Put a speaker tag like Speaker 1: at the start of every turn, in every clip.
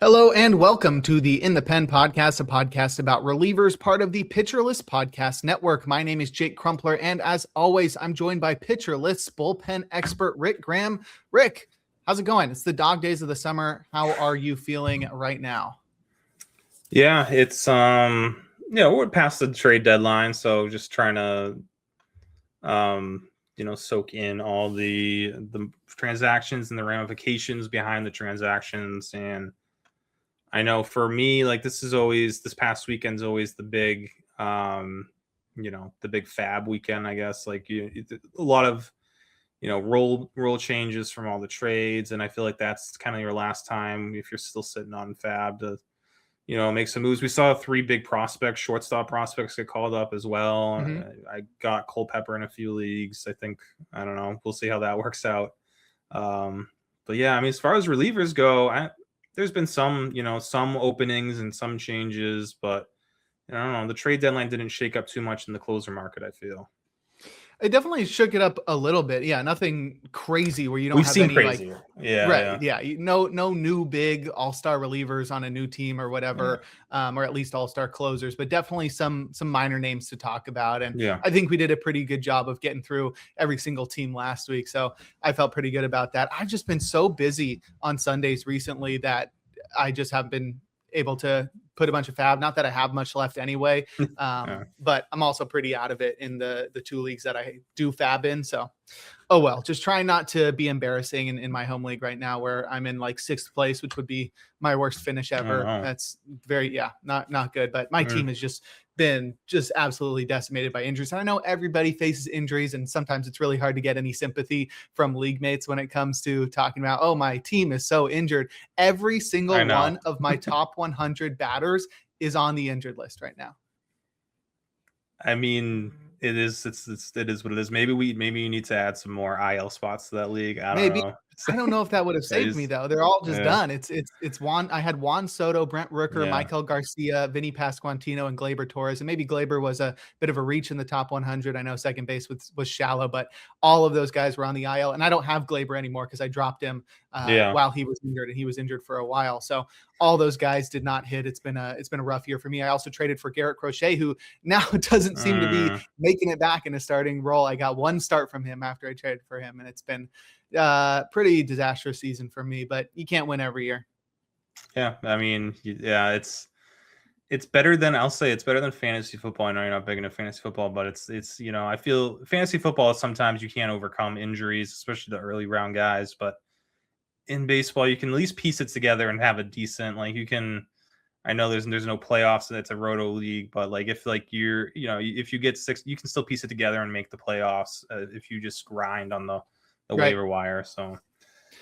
Speaker 1: Hello and welcome to the In the Pen podcast, a podcast about relievers, part of the Pitcher List Podcast Network. My name is Jake Crumpler, and as always, I'm joined by Pitcher List bullpen expert Rick Graham. Rick, how's it going? It's the dog days of the summer. How are you feeling right now?
Speaker 2: Yeah, it's we're past the trade deadline, so just trying to soak in all the transactions and the ramifications behind the transactions. And I know for me, like this past weekend's always the big the big fab weekend, I guess. Like a lot of rule changes from all the trades, and I feel like that's kind of your last time if you're still sitting on fab to make some moves. We saw 3 big prospects, shortstop prospects get called up as well. I got Culpepper in a few leagues. I don't know. We'll see how that works out. But yeah, I mean, as far as relievers go, there's been some openings and some changes, but I don't know. The trade deadline didn't shake up too much in the closer market, I feel.
Speaker 1: It definitely shook it up a little bit. Yeah, nothing crazy where you don't
Speaker 2: We've
Speaker 1: have
Speaker 2: seen
Speaker 1: any
Speaker 2: crazier.
Speaker 1: No new big all-star relievers on a new team or whatever, or at least all-star closers, but definitely some minor names to talk about. And I think we did a pretty good job of getting through every single team last week. So I felt pretty good about that. I've just been so busy on Sundays recently that I just haven't been able to put a bunch of fab. Not that I have much left anyway, but I'm also pretty out of it in the 2 leagues that I do fab in. So, oh well, just trying not to be embarrassing in my home league right now, where I'm in like 6th place, which would be my worst finish ever. That's not good. But my team has just been absolutely decimated by injuries. And I know everybody faces injuries, and sometimes it's really hard to get any sympathy from league mates when it comes to talking about, oh, my team is so injured. Every single one of my top 100 batters is on the injured list right now.
Speaker 2: I mean, it is what it is. Maybe you need to add some more IL spots to that league. I don't know.
Speaker 1: I don't know if that would have saved me though. They're all just done. It's Juan. I had Juan Soto, Brent Rooker, Michael Garcia, Vinny Pasquantino, and Gleyber Torres. And maybe Gleyber was a bit of a reach in the top 100. I know second base was shallow, but all of those guys were on the IL. And I don't have Gleyber anymore because I dropped him while he was injured, and he was injured for a while. So all those guys did not hit. It's been a rough year for me. I also traded for Garrett Crochet, who now doesn't seem to be making it back in a starting role. I got 1 start from him after I traded for him, and it's been pretty disastrous season for me, but you can't win every year.
Speaker 2: Yeah. I mean, it's better than, I'll say it's better than fantasy football. I know you're not big into fantasy football, but it's, I feel fantasy football, sometimes you can't overcome injuries, especially the early round guys, but in baseball, you can at least piece it together and have a decent, I know there's no playoffs and it's a roto league, but if if you get 6, you can still piece it together and make the playoffs if you just grind on the waiver wire. So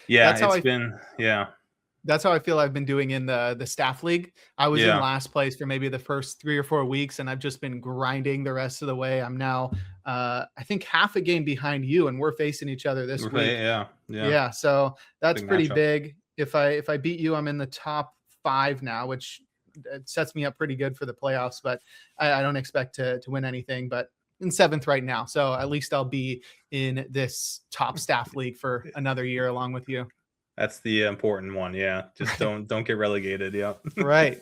Speaker 2: that's how I feel I've been doing in the staff league. I was in last place for maybe the first 3 or 4 weeks, and I've just been grinding the rest of the way. I'm now I think half a game behind you, and we're facing each other this week. Yeah. So that's pretty big. If I beat you, I'm in the top 5 now, which sets me up pretty good for the playoffs, but I don't expect to win anything, but in 7th right now. So at least I'll be in this top staff league for another year along with you. That's the important one. Yeah. Just don't get relegated. Yeah.
Speaker 1: Right.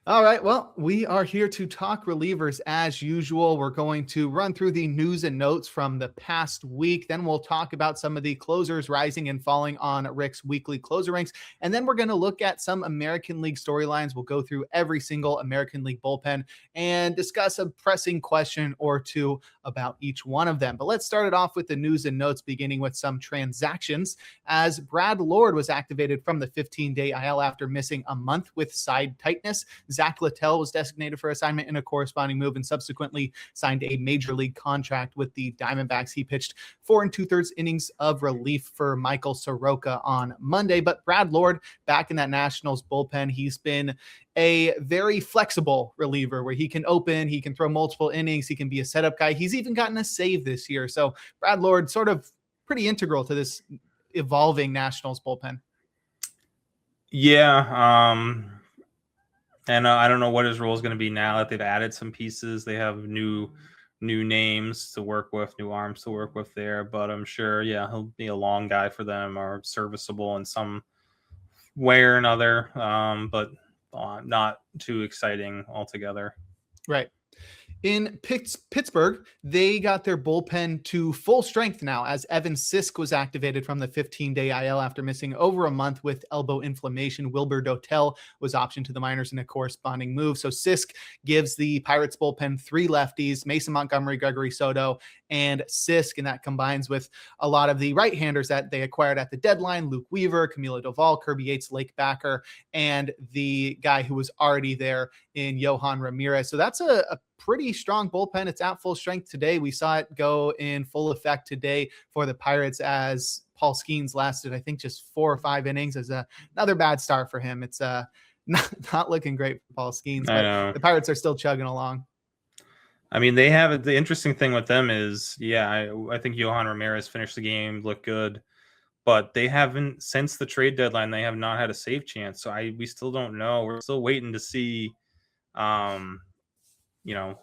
Speaker 1: All right. Well, we are here to talk relievers as usual. We're going to run through the news and notes from the past week. Then we'll talk about some of the closers rising and falling on Rick's weekly closer ranks. And then we're going to look at some American League storylines. We'll go through every single American League bullpen and discuss a pressing question or 2 about each one of them. But let's start it off with the news and notes, beginning with some transactions, as Brad Lord was activated from the 15-day IL after missing a month with side tightness. Zach Littell was designated for assignment in a corresponding move and subsequently signed a major league contract with the Diamondbacks. He pitched 4 2/3 innings of relief for Michael Soroka on Monday. But Brad Lord back in that Nationals bullpen. He's been a very flexible reliever where he can open, he can throw multiple innings, he can be a setup guy. He's even gotten a save this year. So Brad Lord sort of pretty integral to this evolving Nationals bullpen.
Speaker 2: Yeah. And I don't know what his role is going to be now that they've added some pieces. They have new names to work with, new arms to work with there. But I'm sure, he'll be a long guy for them or serviceable in some way or another, but not too exciting altogether.
Speaker 1: Right. In Pittsburgh, they got their bullpen to full strength now as Evan Sisk was activated from the 15-day IL after missing over a month with elbow inflammation. Wilbur Dotel was optioned to the minors in a corresponding move. So Sisk gives the Pirates bullpen 3 lefties, Mason Montgomery, Gregory Soto, and Sisk, and that combines with a lot of the right-handers that they acquired at the deadline, Luke Weaver, Camilo Doval, Kirby Yates, Lake Backer, and the guy who was already there in Johan Ramirez. So that's a pretty strong bullpen. It's at full strength today. We saw it go in full effect today for the Pirates as Paul Skeens lasted, I think, just 4 or 5 innings as another bad start for him. It's not looking great for Paul Skeens, but the Pirates are still chugging along.
Speaker 2: I mean, they have the interesting thing with them is, I think Johan Ramirez finished the game, looked good, but they haven't, since the trade deadline, they have not had a save chance. So we still don't know. We're still waiting to see,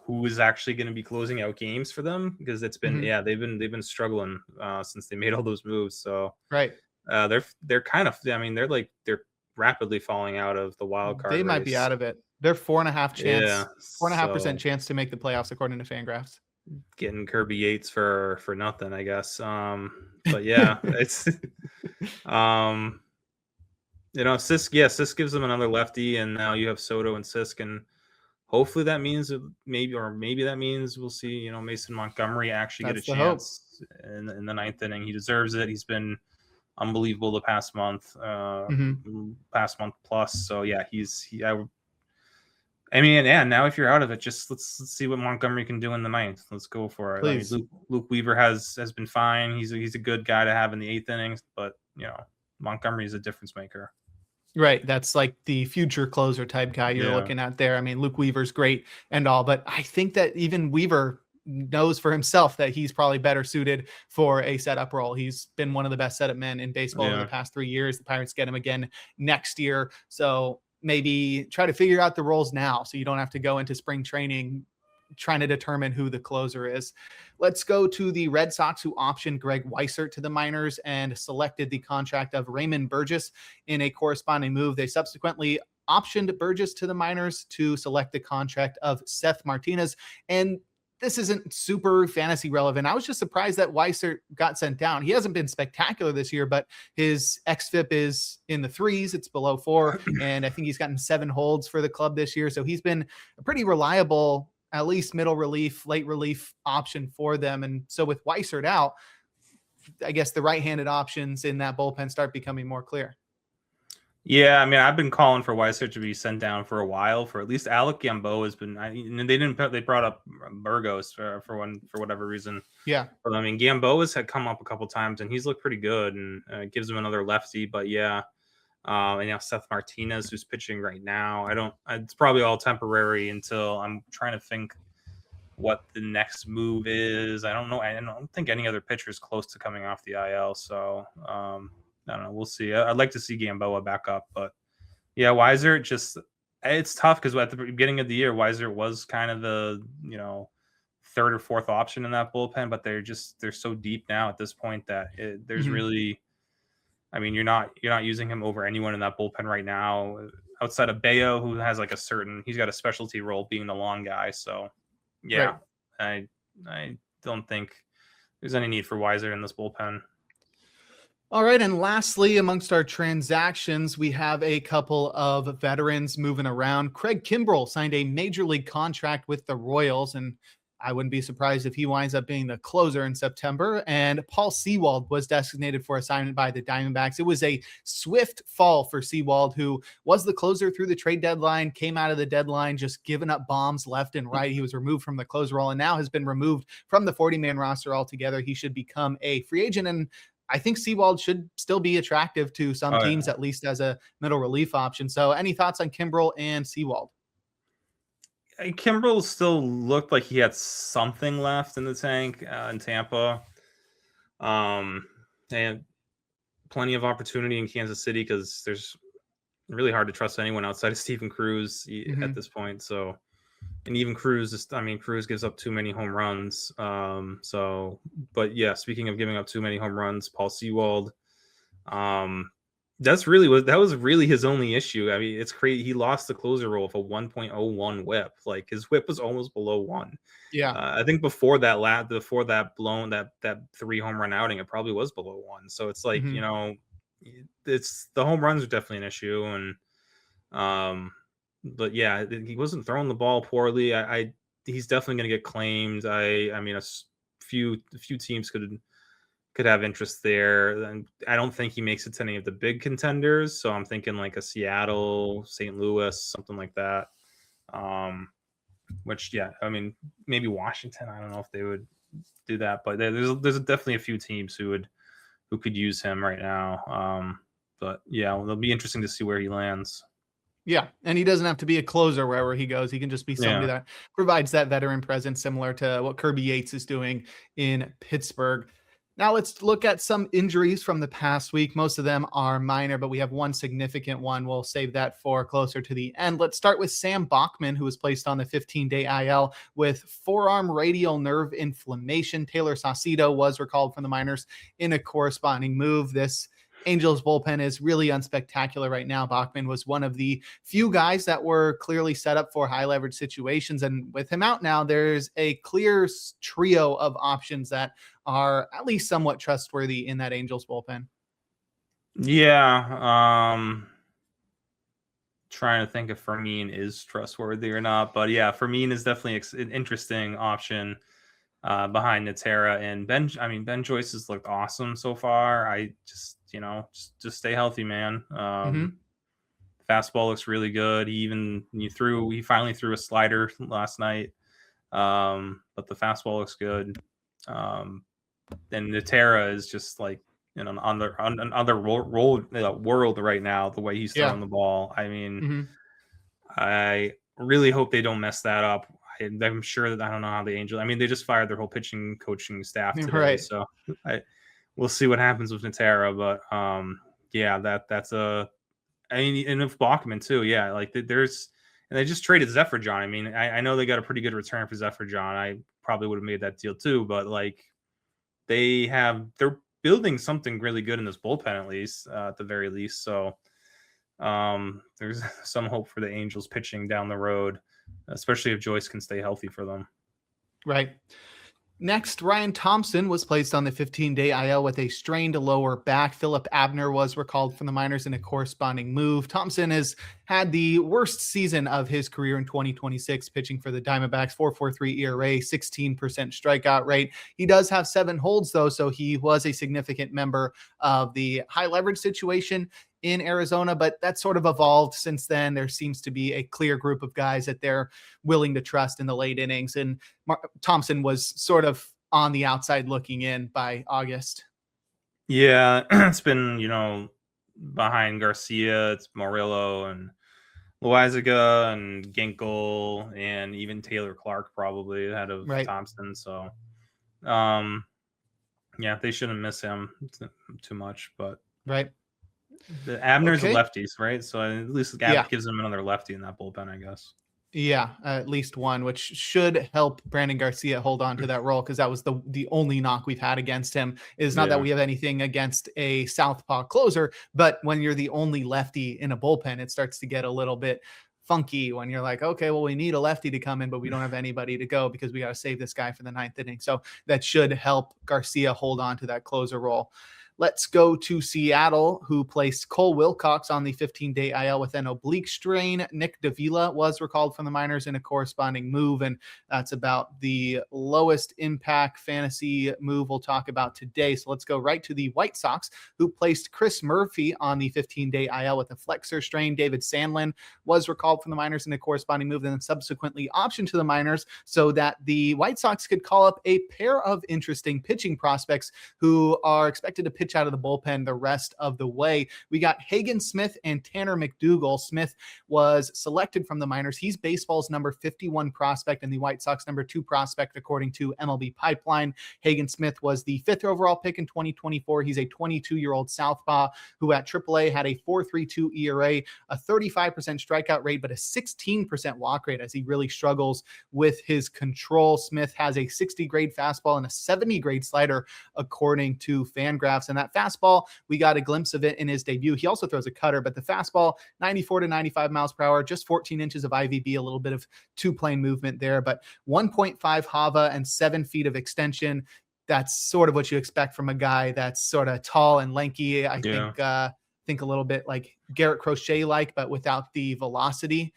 Speaker 2: who is actually going to be closing out games for them, because it's been, they've been struggling since they made all those moves. So
Speaker 1: right.
Speaker 2: They're kind of, they're rapidly falling out of the wild card.
Speaker 1: They might be out of it. They're 4.5 chance,
Speaker 2: yeah,
Speaker 1: 4.5% chance to make the playoffs according to Fangraphs.
Speaker 2: Getting Kirby Yates for nothing, I guess. But yeah, it's Sisk gives them another lefty, and now you have Soto and Sisk, and hopefully that means maybe that means we'll see, Mason Montgomery actually get a chance in the 9th inning. He deserves it. He's been unbelievable the past month, past month plus. So yeah, now if you're out of it, just let's see what Montgomery can do in the 9th. Let's go for it.
Speaker 1: Please.
Speaker 2: I mean, Luke Weaver has been fine. He's a good guy to have in the 8th innings, but Montgomery is a difference maker.
Speaker 1: Right. That's like the future closer type guy you're looking at there. I mean, Luke Weaver's great and all, but I think that even Weaver knows for himself that he's probably better suited for a setup role. He's been one of the best setup men in baseball over the past 3 years. The Pirates get him again next year. So maybe try to figure out the roles now so you don't have to go into spring training trying to determine who the closer is. Let's go to the Red Sox, who optioned Greg Weissert to the minors and selected the contract of Raymond Burgess in a corresponding move. They subsequently optioned Burgess to the minors to select the contract of Seth Martinez. And this isn't super fantasy relevant. I was just surprised that Weissert got sent down. He hasn't been spectacular this year, but his xFIP is in the 3s. It's below 4. And I think he's gotten 7 holds for the club this year. So he's been a pretty reliable, at least middle relief, late relief option for them. And so with Weissert out, I guess the right-handed options in that bullpen start becoming more clear.
Speaker 2: Yeah, I mean, I've been calling for Weissert to be sent down for a while. For at least Alec Gamboa has been. They brought up Burgos for whatever reason.
Speaker 1: Yeah,
Speaker 2: but I mean, Gamboa's had come up a couple times and he's looked pretty good, and gives him another lefty. But yeah, and now Seth Martinez, who's pitching right now. It's probably all temporary until I'm trying to think what the next move is. I don't know. I don't think any other pitcher is close to coming off the IL. So. I don't know. We'll see. I'd like to see Gamboa back up, but yeah, Weissert it's tough because at the beginning of the year, Weissert was kind of the, 3rd or 4th option in that bullpen, but they're so deep now at this point that there's really, I mean, you're not using him over anyone in that bullpen right now outside of Bayo, who has he's got a specialty role being the long guy. So yeah, right. I don't think there's any need for Weissert in this bullpen.
Speaker 1: All right. And lastly, amongst our transactions, we have a couple of veterans moving around. Craig Kimbrell signed a major league contract with the Royals, and I wouldn't be surprised if he winds up being the closer in September. And Paul Sewald was designated for assignment by the Diamondbacks. It was a swift fall for Sewald, who was the closer through the trade deadline, came out of the deadline just giving up bombs left and right. He was removed from the closer role and now has been removed from the 40-man roster altogether. He should become a free agent, and I think Sewald should still be attractive to some teams, at least as a middle relief option. So any thoughts on Kimbrell and Sewald?
Speaker 2: Kimbrell still looked like he had something left in the tank in Tampa. And plenty of opportunity in Kansas City because there's really hard to trust anyone outside of Steven Cruz at this point. So, and even Cruz, Cruz gives up too many home runs. But yeah, speaking of giving up too many home runs, Paul Sewald, that was really his only issue. I mean, it's crazy. He lost the closer role with a 1.01 whip. Like his whip was almost below 1.
Speaker 1: Yeah.
Speaker 2: I think before that 3 home run outing, it probably was below 1. So it's like,
Speaker 1: Mhm.
Speaker 2: it's the home runs are definitely an issue. And but yeah, he wasn't throwing the ball poorly. He's definitely going to get claimed. I mean, a few teams could have interest there. And I don't think he makes it to any of the big contenders. So I'm thinking like a Seattle, St. Louis, something like that. Which, yeah, I mean, maybe Washington. I don't know if they would do that, but there's definitely a few teams who could use him right now. But yeah, it'll be interesting to see where he lands.
Speaker 1: Yeah, and he doesn't have to be a closer wherever he goes. He can just be somebody
Speaker 2: Yeah.
Speaker 1: that provides that veteran presence, similar to what Kirby Yates is doing in Pittsburgh. Now let's look at some injuries from the past week. Most of them are minor, but we have one significant one. We'll save that for closer to the end. Let's start with Sam Bachman, who was placed on the 15-day IL with forearm radial nerve inflammation. Taylor Saucedo was recalled from the minors in a corresponding move. This Angels bullpen is really unspectacular right now. Bachman was one of the few guys that were clearly set up for high leverage situations. And with him out now, there's a clear trio of options that are at least somewhat trustworthy in that Angels bullpen.
Speaker 2: Yeah. Trying to think if Fermin is trustworthy or not. But yeah, Fermin is definitely an interesting option behind Natera and Ben. I mean, Ben Joyce has looked awesome so far. I just, just stay healthy, man. Fastball looks really good. He finally threw a slider last night. But the fastball looks good. And Natera is just like in another world right now, the way he's throwing the ball. I mean, I really hope they don't mess that up. I'm sure that I don't know how the Angels. I mean, they just fired their whole pitching coaching staff today,
Speaker 1: Right.
Speaker 2: so we'll see what happens with Natera. But yeah, that's a. I mean, and with Bachman too, yeah. Like and they just traded Zephyr John. I mean, I know they got a pretty good return for Zephyr John. I probably would have made that deal too, but like they're building something really good in this bullpen at least, at the very least. So there's some hope for the Angels pitching down the road, especially if Joyce can stay healthy for them.
Speaker 1: Right. Next, Ryan Thompson was placed on the 15-day IL with a strained lower back. Philip Abner was recalled from the minors in a corresponding move. Thompson has had the worst season of his career in 2026, pitching for the Diamondbacks, 4.43 ERA, 16% strikeout rate. He does have 7 holds, though, so he was a significant member of the high leverage situation in Arizona, but that's sort of evolved since then. There seems to be a clear group of guys that they're willing to trust in the late innings. And Thompson was sort of on the outside looking in by August.
Speaker 2: Yeah, it's been, behind Garcia, it's Murillo and Loaizaga and Ginkel and even Taylor Clark probably ahead of Thompson. So, yeah, they shouldn't miss him too much, but
Speaker 1: right.
Speaker 2: The Abner's a lefties, right? So at least the gap gives him another lefty in that bullpen, I guess.
Speaker 1: Yeah, at least one, which should help Brandon Garcia hold on to that role, because that was the only knock we've had against him. Is not that we have anything against a southpaw closer, but when you're the only lefty in a bullpen, it starts to get a little bit funky when you're like, okay, well, we need a lefty to come in, but we don't have anybody to go because we got to save this guy for the 9th inning. So that should help Garcia hold on to that closer role. Let's go to Seattle, who placed Cole Wilcox on the 15-day IL with an oblique strain. Nick Davila was recalled from the minors in a corresponding move, and that's about the lowest impact fantasy move we'll talk about today. So let's go right to the White Sox, who placed Chris Murphy on the 15-day IL with a flexor strain. David Sandlin was recalled from the minors in a corresponding move, and then subsequently optioned to the minors so that the White Sox could call up a pair of interesting pitching prospects who are expected to pitch out of the bullpen the rest of the way. We got Hagen Smith and Tanner McDougal. Smith was selected from the minors. He's baseball's number 51 prospect and the White Sox number 2 prospect, according to MLB Pipeline. Hagen Smith was the 5th overall pick in 2024. He's a 22-year-old southpaw who at AAA had a 4.32 ERA, a 35% strikeout rate, but a 16% walk rate as he really struggles with his control. Smith has a 60 grade fastball and a 70 grade slider, according to Fangraphs. And And that fastball, we got a glimpse of it in his debut. He also throws a cutter, but the fastball, 94 to 95 miles per hour, just 14 inches of IVB, a little bit of two-plane movement there, but 1.5 Hava and 7 feet of extension. That's sort of what you expect from a guy that's sort of tall and lanky. I think a little bit like Garrett Crochet-like, but without the velocity.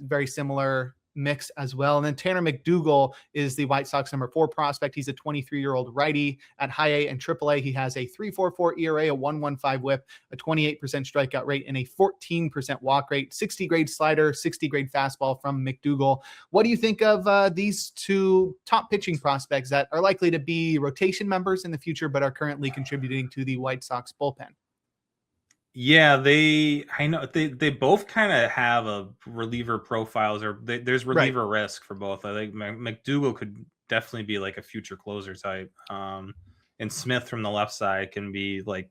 Speaker 1: Very similar mix as well. And then Tanner McDougal is the White Sox number 4 prospect. He's a 23-year-old righty at high A and triple A. He has a 3.44 ERA, a 1.15 whip, a 28% strikeout rate, and a 14% walk rate. 60 grade slider, 60 grade fastball from McDougal. What do you think of these two top pitching prospects that are likely to be rotation members in the future, but are currently contributing to the White Sox bullpen?
Speaker 2: Yeah, I know they both kind of have a reliever profiles, or there's reliever risk for both. I think McDougal could definitely be like a future closer type. And Smith from the left side can be like,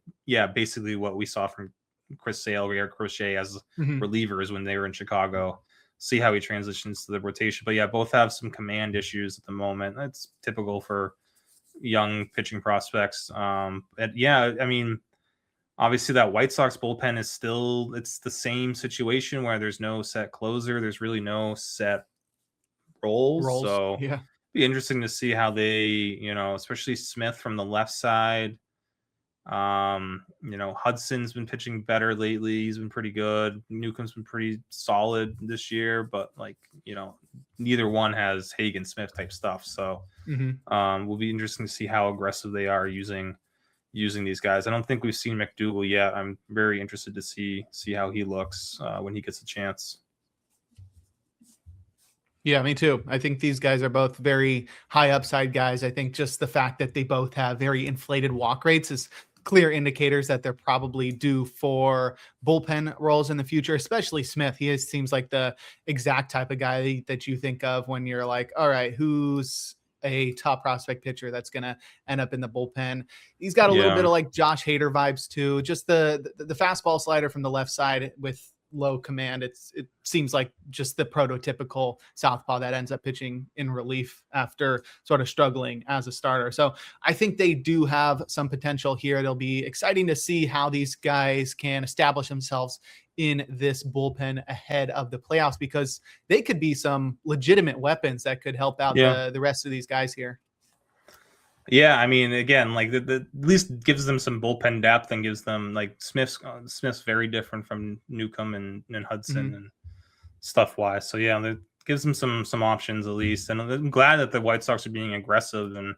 Speaker 2: basically what we saw from Chris Sale or Crochet as relievers when they were in Chicago. See how he transitions to the rotation. But yeah, both have some command issues at the moment. That's typical for young pitching prospects. I mean, obviously, that White Sox bullpen is still, it's the same situation where there's no set closer. There's really no set roles. So it'd be interesting to see how they, especially Smith from the left side. Hudson's been pitching better lately. He's been pretty good. Newcomb's been pretty solid this year, but neither one has Hagen Smith type stuff. So will be interesting to see how aggressive they are using these guys. I don't think we've seen McDougal yet. I'm very interested to see how he looks when he gets a chance.
Speaker 1: Yeah, me too. I think these guys are both very high upside guys. I think just the fact that they both have very inflated walk rates is clear indicators that they're probably due for bullpen roles in the future, especially Smith. He seems like the exact type of guy that you think of when you're like, all right, who's a top prospect pitcher that's going to end up in the bullpen. He's got a little bit of like Josh Hader vibes too. Just the fastball slider from the left side with low command. It seems like just the prototypical southpaw that ends up pitching in relief after sort of struggling as a starter. So I think they do have some potential here. It'll be exciting to see how these guys can establish themselves in this bullpen ahead of the playoffs, because they could be some legitimate weapons that could help out the rest of these guys here.
Speaker 2: Yeah, I mean, again, like the at least gives them some bullpen depth and gives them like Smith's very different from Newcomb and Hudson and stuff wise. So yeah, it gives them some options at least. And I'm glad that the White Sox are being aggressive and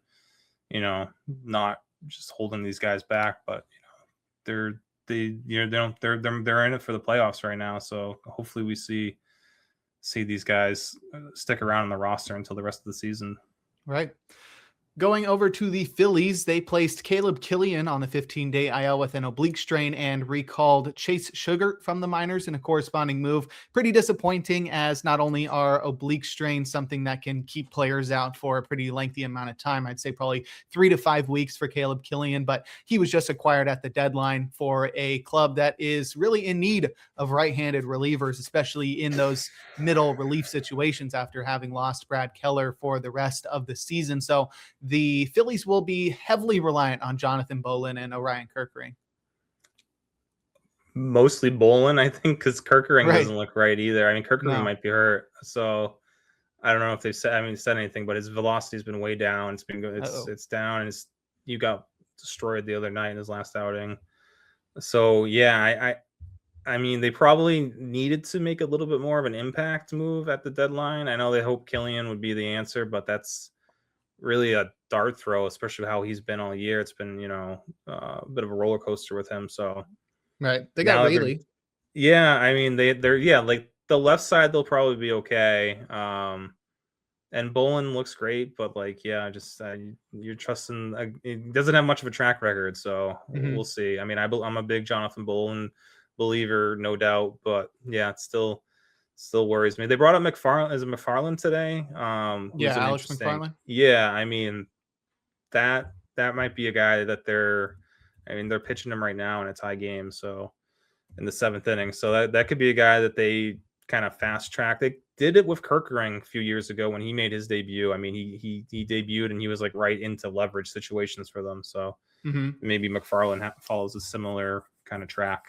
Speaker 2: not just holding these guys back, but they're in it for the playoffs right now. So hopefully we see these guys stick around in the roster until the rest of the season.
Speaker 1: Right. Going over to the Phillies, they placed Caleb Killian on the 15-day IL with an oblique strain and recalled Chase Sugar from the minors in a corresponding move. Pretty disappointing, as not only are oblique strains something that can keep players out for a pretty lengthy amount of time, I'd say probably 3 to 5 weeks for Caleb Killian, but he was just acquired at the deadline for a club that is really in need of right-handed relievers, especially in those middle relief situations after having lost Brad Keller for the rest of the season. So the Phillies will be heavily reliant on Jonathan Bolin and Orion Kerkering.
Speaker 2: Mostly Bolin, I think, because Kerkering doesn't look right either. I mean, Kerkering might be hurt, so I don't know if they've said anything, but his velocity's been way down. It's been good. It's down, and you got destroyed the other night in his last outing. So yeah, I mean, they probably needed to make a little bit more of an impact move at the deadline. I know they hope Killian would be the answer, but that's really a dart throw, especially how he's been all year. It's been, a bit of a roller coaster with him. So,
Speaker 1: right. They got Rayleigh.
Speaker 2: Yeah. I mean, they're like the left side, they'll probably be okay. And Bolin looks great, but you're trusting, he doesn't have much of a track record. So we'll see. I mean, I'm a big Jonathan Bolin believer, no doubt, but yeah, it still worries me. They brought up McFarland. Is it McFarland today?
Speaker 1: Alex McFarland.
Speaker 2: Yeah, I mean that might be a guy that they're pitching him right now in a tie game, so in the 7th inning. So that could be a guy that they kind of fast track. They did it with Kerkering a few years ago when he made his debut. I mean, he debuted and he was like right into leverage situations for them. So maybe McFarland follows a similar kind of track.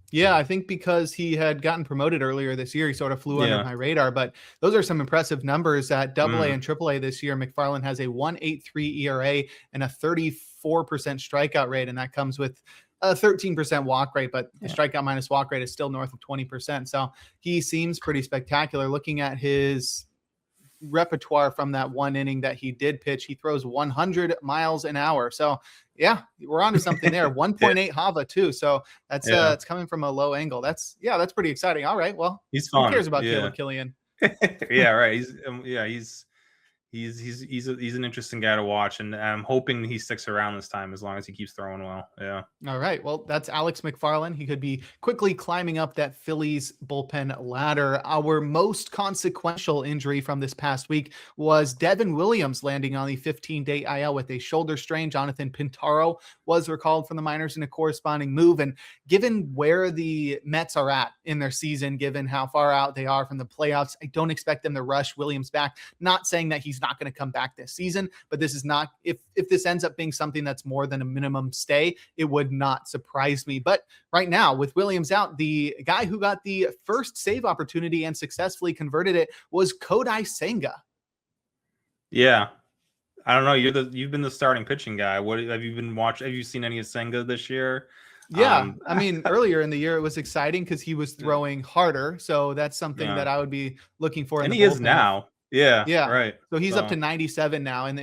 Speaker 1: Yeah, I think because he had gotten promoted earlier this year, he sort of flew under my radar. But those are some impressive numbers at Double A and Triple A this year. McFarland has a 1.83 ERA and a 34% strikeout rate, and that comes with a 13% walk rate. But the strikeout minus walk rate is still north of 20%. So he seems pretty spectacular. Looking at his repertoire from that one inning that he did pitch, he throws 100 miles an hour. So yeah, we're onto something there. 1.8 Hava too. So that's it's coming from a low angle. That's pretty exciting. All right. Well,
Speaker 2: he's fun.
Speaker 1: Who cares about Caleb Killian?
Speaker 2: Yeah, right. He's an interesting guy to watch, and I'm hoping he sticks around this time as long as he keeps throwing well. Yeah.
Speaker 1: All right. Well, that's Alex McFarland. He could be quickly climbing up that Phillies bullpen ladder. Our most consequential injury from this past week was Devin Williams landing on the 15-day IL with a shoulder strain. Jonathan Pintaro was recalled from the minors in a corresponding move. And given where the Mets are at in their season, given how far out they are from the playoffs, I don't expect them to rush Williams back. Not saying that he's not going to come back this season, but this is not, if this ends up being something that's more than a minimum stay, it would not surprise me. But right now with Williams out, the guy who got the first save opportunity and successfully converted it was Kodai Senga.
Speaker 2: Yeah. I don't know. You've been the starting pitching guy. What have you been watching? Have you seen any of Senga this year?
Speaker 1: Yeah. I mean, earlier in the year, it was exciting because he was throwing harder. So that's something that I would be looking for.
Speaker 2: And he is now. Yeah. Right.
Speaker 1: So he's up to 97 now. And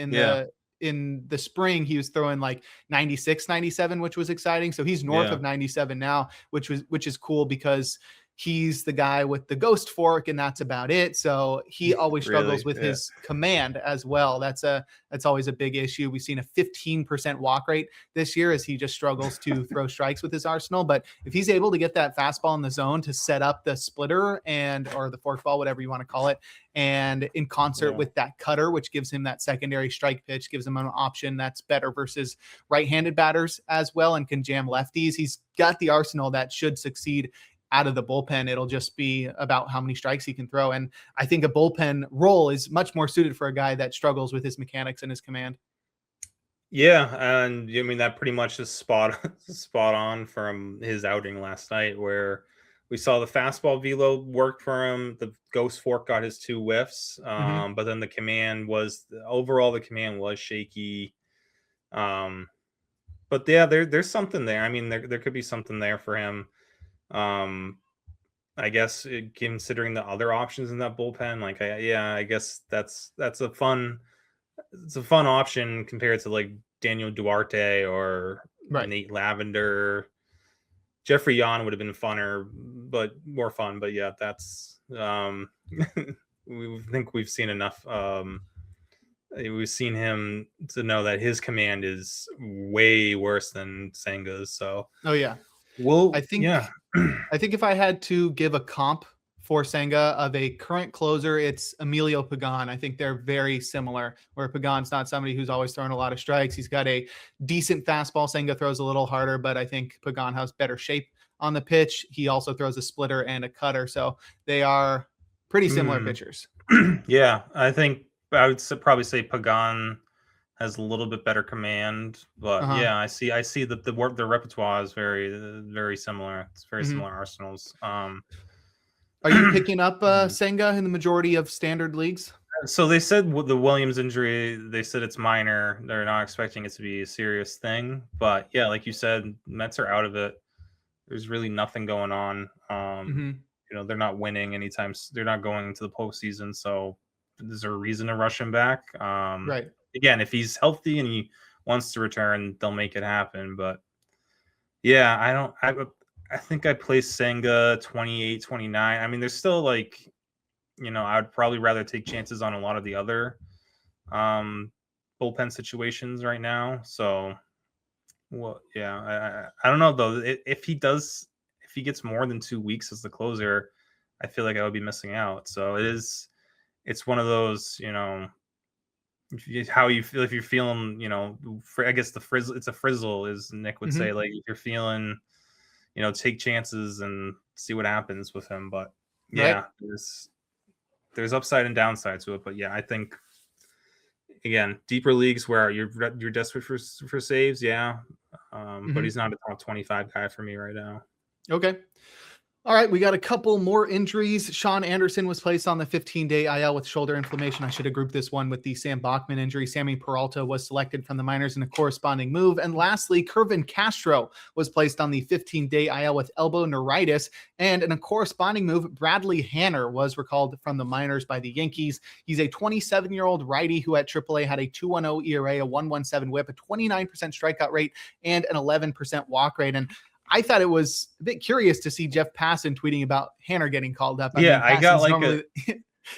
Speaker 1: in the spring, he was throwing like 96, 97, which was exciting. So he's north of 97 now, which is cool because he's the guy with the ghost fork and that's about it. So he always struggles with his command as well. That's always a big issue. We've seen a 15% walk rate this year as he just struggles to throw strikes with his arsenal. But if he's able to get that fastball in the zone to set up the splitter or the forkball, whatever you want to call it, and in concert with that cutter, which gives him that secondary strike pitch, gives him an option that's better versus right-handed batters as well and can jam lefties. He's got the arsenal that should succeed out of the bullpen. It'll just be about how many strikes he can throw. And I think a bullpen role is much more suited for a guy that struggles with his mechanics and his command.
Speaker 2: Yeah. And I mean, that pretty much is spot on from his outing last night where we saw the fastball velo work for him. The ghost fork got his 2 whiffs. But then the command was shaky. But yeah, there's something there. I mean, there could be something there for him. I guess considering the other options in that bullpen, I guess that's a fun option compared to like Daniel Duarte or Nate Lavender. Jeffrey Yan would have been more fun, but yeah, that's we think we've seen enough. We've seen him to know that his command is way worse than Senga's. So I think if I had to give a comp for Senga of a current closer, it's Emilio Pagan. I think they're very similar, where Pagan's not somebody who's always throwing a lot of strikes. He's got a decent fastball. Senga throws a little harder, but I think Pagan has better shape on the pitch. He also throws a splitter and a cutter. So they are pretty similar pitchers. Yeah, I think I would probably say Pagan has a little bit better command, but I see that the repertoire is very, very similar. It's very similar arsenals.
Speaker 1: Are you picking up Senga in the majority of standard leagues?
Speaker 2: So they said with the Williams injury, they said it's minor. They're not expecting it to be a serious thing, but yeah, like you said, Mets are out of it. There's really nothing going on. They're not winning anytime. They're not going into the postseason. So is there a reason to rush him back?
Speaker 1: Right.
Speaker 2: Again, if he's healthy and he wants to return, they'll make it happen. But yeah, I think I placed Senga 28, 29. I mean, there's still I would probably rather take chances on a lot of the other bullpen situations right now. So, I don't know though. If he gets more than 2 weeks as the closer, I feel like I would be missing out. So it's one of those, how you feel if you're feeling, I guess it's a frizzle, as Nick would say. Like if you're feeling, take chances and see what happens with him. But yeah, there's upside and downside to it. But yeah, I think again, deeper leagues where you're desperate for saves, yeah. But he's not a top 25 guy for me right now.
Speaker 1: Okay. All right, we got a couple more injuries. Sean Anderson was placed on the 15-day IL with shoulder inflammation. I should have grouped this one with the Sam Bachman injury. Sammy Peralta was selected from the minors in a corresponding move. And lastly, Kervin Castro was placed on the 15-day IL with elbow neuritis. And in a corresponding move, Bradley Hanner was recalled from the minors by the Yankees. He's a 27-year-old righty who at AAA had a 2.10 ERA, a 1.17 whip, a 29% strikeout rate, and an 11% walk rate. And I thought it was a bit curious to see Jeff Passan tweeting about Hanner getting called up.
Speaker 2: I got like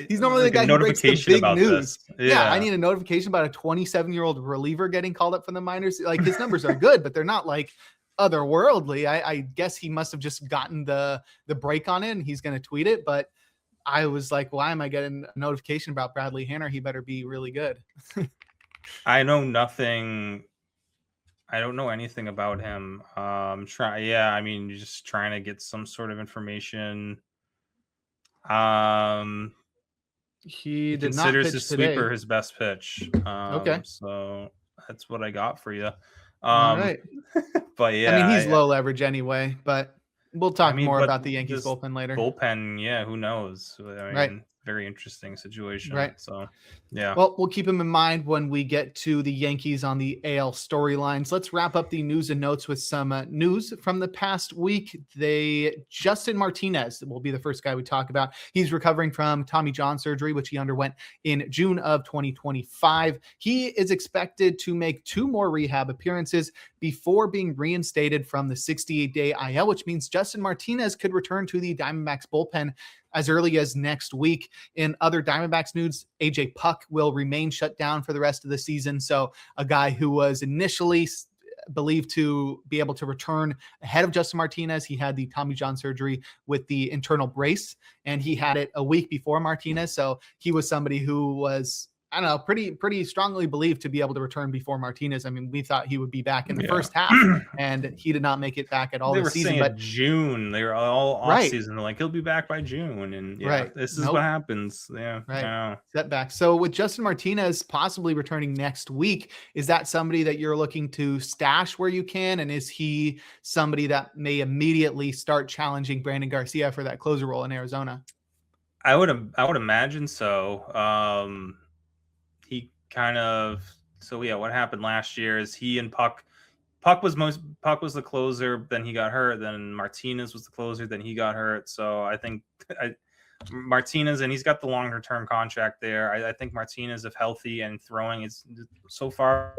Speaker 1: he's normally the guy who breaks the big news.
Speaker 2: Yeah,
Speaker 1: I need a notification about a 27-year-old reliever getting called up from the minors. Like, his numbers are good, but they're not like otherworldly. I guess he must have just gotten the break on it, and he's going to tweet it. But I was like, why am I getting a notification about Bradley Hanner? He better be really good.
Speaker 2: I know nothing. I don't know anything about him. Just trying to get some sort of information. He
Speaker 1: did
Speaker 2: considers
Speaker 1: not pitch
Speaker 2: his
Speaker 1: today.
Speaker 2: sweeper his best pitch.
Speaker 1: Okay,
Speaker 2: so that's what I got for you.
Speaker 1: All right,
Speaker 2: but yeah,
Speaker 1: I mean, he's low leverage anyway. But we'll talk more about the Yankees bullpen later.
Speaker 2: Bullpen, yeah, who knows?
Speaker 1: Right.
Speaker 2: Very interesting situation.
Speaker 1: Right.
Speaker 2: So, yeah.
Speaker 1: Well, we'll keep him in mind when we get to the Yankees on the AL storylines. Let's wrap up the news and notes with some news from the past week. Justin Martinez will be the first guy we talk about. He's recovering from Tommy John surgery, which he underwent in June of 2025. He is expected to make 2 more rehab appearances before being reinstated from the 68-day IL, which means Justin Martinez could return to the Diamondbacks bullpen as early as next week. In other Diamondbacks news, AJ Puck will remain shut down for the rest of the season. So a guy who was initially believed to be able to return ahead of Justin Martinez. He had the Tommy John surgery with the internal brace, and he had it a week before Martinez. So he was somebody who was, I don't know, pretty strongly believed to be able to return before Martinez. I mean, we thought he would be back in the first half, and he did not make it back at all this season. But
Speaker 2: June, they were all off season. Like, he'll be back by June, and this is what happens. Yeah,
Speaker 1: right. Setback. So with Justin Martinez possibly returning next week, is that somebody that you're looking to stash where you can? And is he somebody that may immediately start challenging Brandon Garcia for that closer role in Arizona?
Speaker 2: I would imagine so. He kind of, what happened last year is he and Puck was the closer, then he got hurt, then Martinez was the closer, then he got hurt. So I think Martinez, and he's got the longer term contract there. I think Martinez, if healthy and throwing, is so far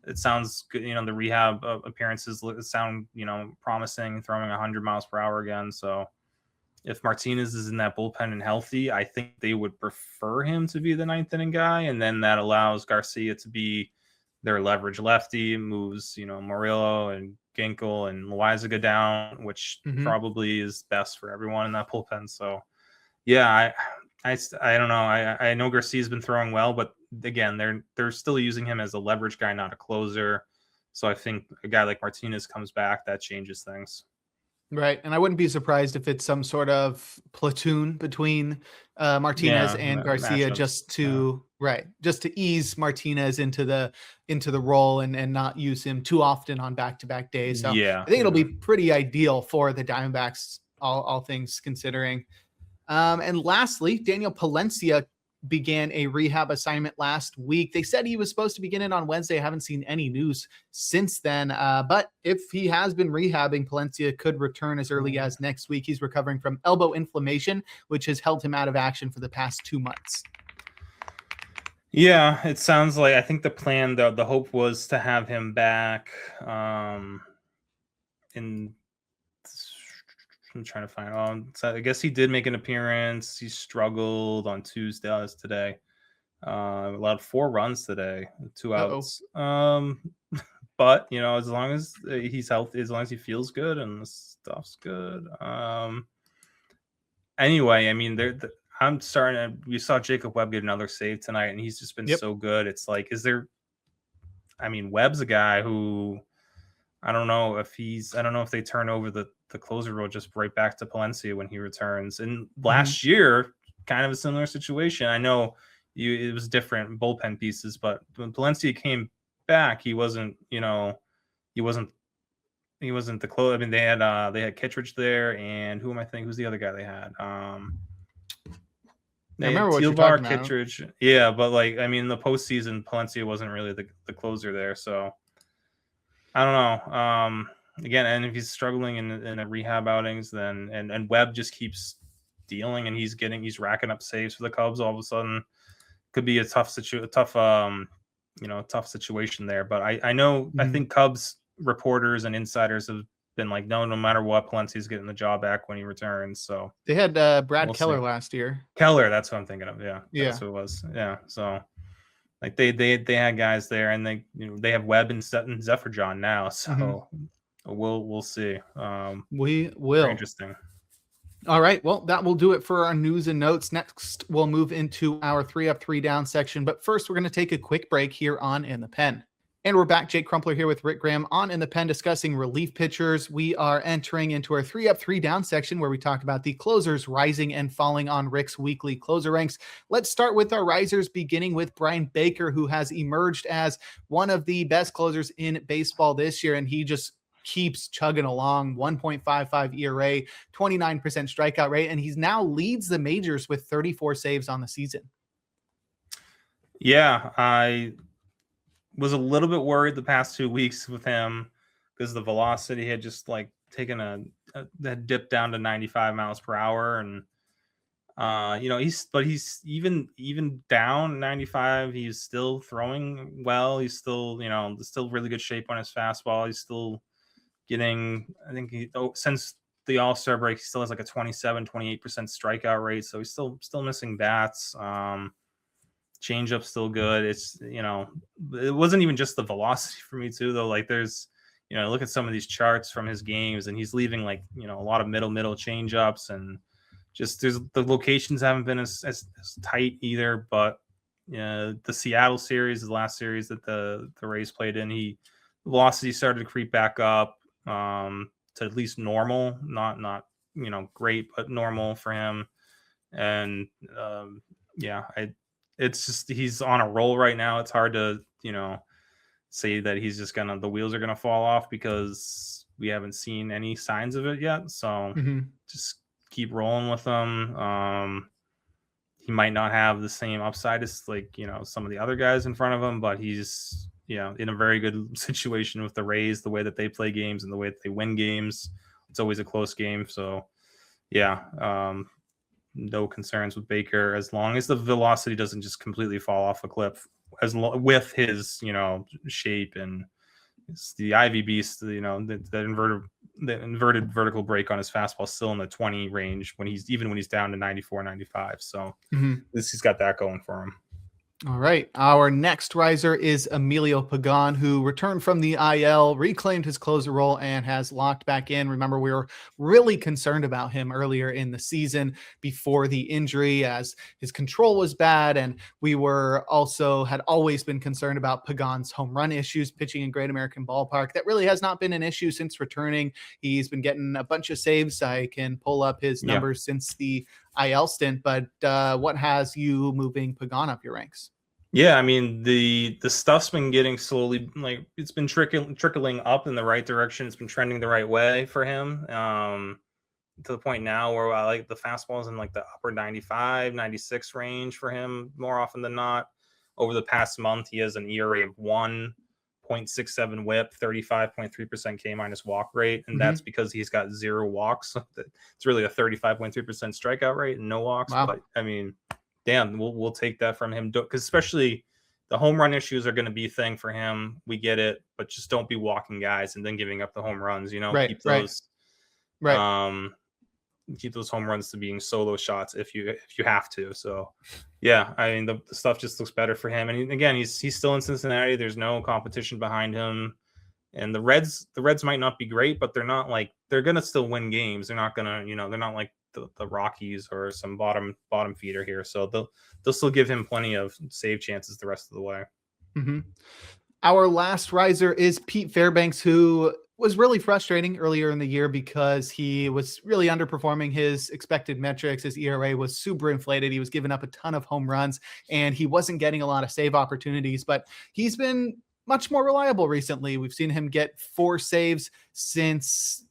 Speaker 2: it sounds good. The rehab appearances sound promising, throwing 100 miles per hour again. So if Martinez is in that bullpen and healthy, I think they would prefer him to be the 9th inning guy. And then that allows Garcia to be their leverage lefty, moves, Murillo and Ginkel and Loaizaga down, which probably is best for everyone in that bullpen. So, yeah, I don't know. I know Garcia's been throwing well, but again, they're still using him as a leverage guy, not a closer. So I think a guy like Martinez comes back, that changes things.
Speaker 1: Right. And I wouldn't be surprised if it's some sort of platoon between Martinez and Garcia matchups. just to ease Martinez into the role and not use him too often on back-to-back days. So I think it'll be pretty ideal for the Diamondbacks, all things considering. And lastly, Daniel Palencia began a rehab assignment last week. They said he was supposed to begin it on Wednesday. I haven't seen any news since then. But if he has been rehabbing, Palencia could return as early as next week. He's recovering from elbow inflammation, which has held him out of action for the past 2 months.
Speaker 2: Yeah, it sounds like, I think the plan, the hope was to have him back I'm trying to find. So I guess he did make an appearance. He struggled on Tuesday. Today. Allowed 4 runs today, 2 outs. But as long as he's healthy, as long as he feels good and the stuff's good. Anyway, I mean, I'm starting to. We saw Jacob Webb get another save tonight, and he's just been so good. It's like, Webb's a guy who I don't know if they turn over the closer role just right back to Palencia when he returns. And last year, kind of a similar situation. I know it was different bullpen pieces. But when Palencia came back, he wasn't he wasn't the close. I mean, they had Kittredge there, and who am I thinking? Who's the other guy they had?
Speaker 1: I remember what you're talking about.
Speaker 2: Kittredge. Yeah, but like, I mean, in the postseason, Palencia wasn't really the closer there. So I don't know. Again, and if he's struggling in a rehab outings, then and Webb just keeps dealing, and he's racking up saves for the Cubs. All of a sudden, could be a tough situation there. But I know I think Cubs reporters and insiders have been like, no matter what, Palencia's getting the job back when he returns. So
Speaker 1: they had Brad Keller last year.
Speaker 2: Keller, that's what I'm thinking of. Yeah, that's what it was. Yeah, so like they had guys there, and they have Webb and Zephyr John now. So we'll see.
Speaker 1: We will.
Speaker 2: Very interesting.
Speaker 1: All right. Well, that will do it for our news and notes. Next, we'll move into our 3 Up, 3 Down section. But first, we're going to take a quick break here on In the Pen. And we're back. Jake Crumpler here with Rick Graham on In the Pen discussing relief pitchers. We are entering into our 3 Up, 3 Down section where we talk about the closers rising and falling on Rick's weekly closer ranks. Let's start with our risers, beginning with Bryan Baker, who has emerged as one of the best closers in baseball this year. And he just keeps chugging along. 1.55 ERA, 29% strikeout rate, and he's now leads the majors with 34 saves on the season.
Speaker 2: Yeah, I was a little bit worried the past 2 weeks with him because the velocity had just like taken that dip down to 95 miles per hour, and he's even down 95. He's still throwing well. He's still still really good shape on his fastball. He's still getting, I think since the All-Star break, he still has like a 27-28% strikeout rate. So he's still missing bats. Changeup still good. It's, it wasn't even just the velocity for me too, though. Like there's, look at some of these charts from his games, and he's leaving like, a lot of middle changeups, and just the locations haven't been as tight either. But the Seattle series, the last series that the Rays played in, the velocity started to creep back up to at least normal, not great, but normal for him. And it's just, he's on a roll right now. It's hard to say that he's just the wheels are gonna fall off because we haven't seen any signs of it yet. So just keep rolling with him. He might not have the same upside as some of the other guys in front of him, but he's in a very good situation with the Rays, the way that they play games and the way that they win games. It's always a close game. So no concerns with Baker as long as the velocity doesn't just completely fall off a cliff, with his shape and the Ivy Beast, the inverted vertical break on his fastball still in the 20 range when he's down to 94, 95. So he's got that going for him.
Speaker 1: All right. Our next riser is Emilio Pagan, who returned from the IL, reclaimed his closer role, and has locked back in. Remember, we were really concerned about him earlier in the season before the injury, as his control was bad. And we had always been concerned about Pagan's home run issues pitching in Great American Ballpark. That really has not been an issue since returning. He's been getting a bunch of saves. I can pull up his numbers since the IL stint, but what has you moving Pagan up your ranks?
Speaker 2: Yeah, I mean, the stuff's been getting slowly, like, it's been trickling up in the right direction. It's been trending the right way for him, to the point now where I like the fastballs in like the upper 95, 96 range for him more often than not. Over the past month, he has an ERA of 1.67 whip, 35.3% K- walk rate, and that's because he's got 0 walks. It's really a 35.3% strikeout rate and no walks.
Speaker 1: Wow.
Speaker 2: But I mean, damn, we'll take that from him, because especially the home run issues are going to be a thing for him. We get it, but just don't be walking guys and then giving up the home runs. Keep those keep those home runs to being solo shots if you have to. So yeah, I mean, the stuff just looks better for him. And again, he's still in Cincinnati. There's no competition behind him. And the Reds might not be great, but they're gonna still win games. They're not gonna, they're not like the Rockies or some bottom feeder here. So they'll still give him plenty of save chances the rest of the way.
Speaker 1: Our last riser is Pete Fairbanks, who was really frustrating earlier in the year because he was really underperforming his expected metrics. His ERA was super inflated. He was giving up a ton of home runs and he wasn't getting a lot of save opportunities, but he's been much more reliable recently. We've seen him get 4 saves since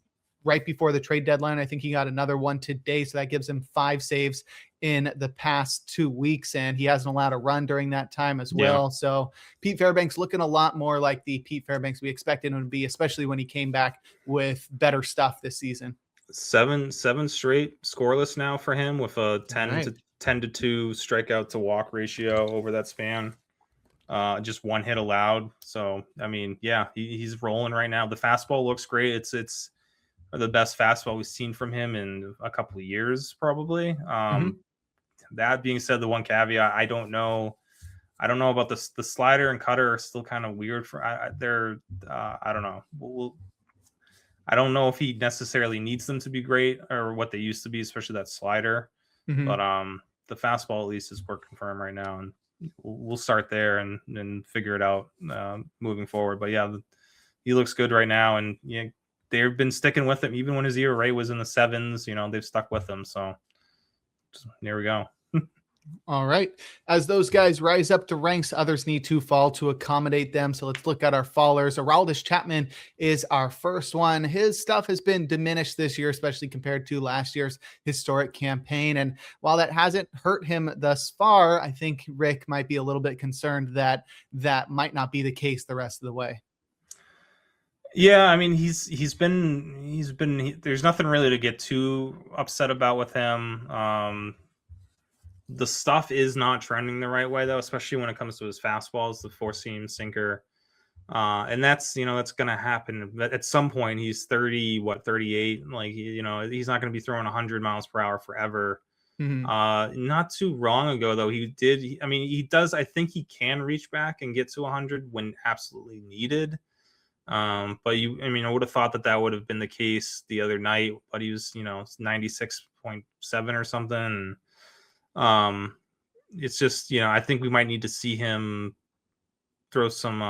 Speaker 1: right before the trade deadline. I think he got another one today. So that gives him 5 saves in the past 2 weeks, and he hasn't allowed a run during that time as well.
Speaker 2: Yeah.
Speaker 1: So Pete Fairbanks looking a lot more like the Pete Fairbanks we expected him to be, especially when he came back with better stuff this season.
Speaker 2: Seven straight scoreless now for him, with a 10 to 2 strikeout to walk ratio over that span. Just 1 hit allowed. So I mean, yeah, he's rolling right now. The fastball looks great. It's the best fastball we've seen from him in a couple of years, probably. That being said, the one caveat, I don't know about the slider and cutter are still kind of weird for I don't know. I don't know if he necessarily needs them to be great or what they used to be, especially that slider. But the fastball at least is working for him right now, and we'll start there and figure it out moving forward. But yeah, he looks good right now, and yeah, they've been sticking with him even when his ERA was in the 7s. You know, they've stuck with him. So there we go.
Speaker 1: All right. As those guys rise up to ranks, others need to fall to accommodate them. So let's look at our fallers. Aroldis Chapman is our first one. His stuff has been diminished this year, especially compared to last year's historic campaign. And while that hasn't hurt him thus far, I think Rick might be a little bit concerned that that might not be the case the rest of the way.
Speaker 2: Yeah, I mean, he's been there's nothing really to get too upset about with him. The stuff is not trending the right way, though, especially when it comes to his fastballs, the 4-seam sinker. And that's going to happen. But at some point, he's 38. Like, he's not going to be throwing 100 miles per hour forever. Not too long ago, though, he does. I think he can reach back and get to 100 when absolutely needed. But I would have thought that would have been the case the other night, but he was, 96.7 or something. It's just, I think we might need to see him throw some,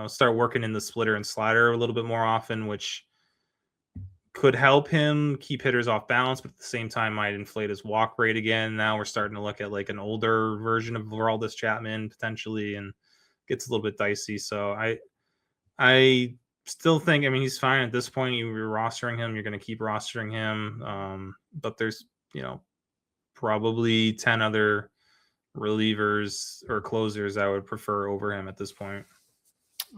Speaker 2: start working in the splitter and slider a little bit more often, which could help him keep hitters off balance, but at the same time might inflate his walk rate again. Now we're starting to look at like an older version of Aroldis Chapman potentially, and gets a little bit dicey. So I still think, he's fine at this point. You're rostering him, you're going to keep rostering him. But there's, probably 10 other relievers or closers I would prefer over him at this point.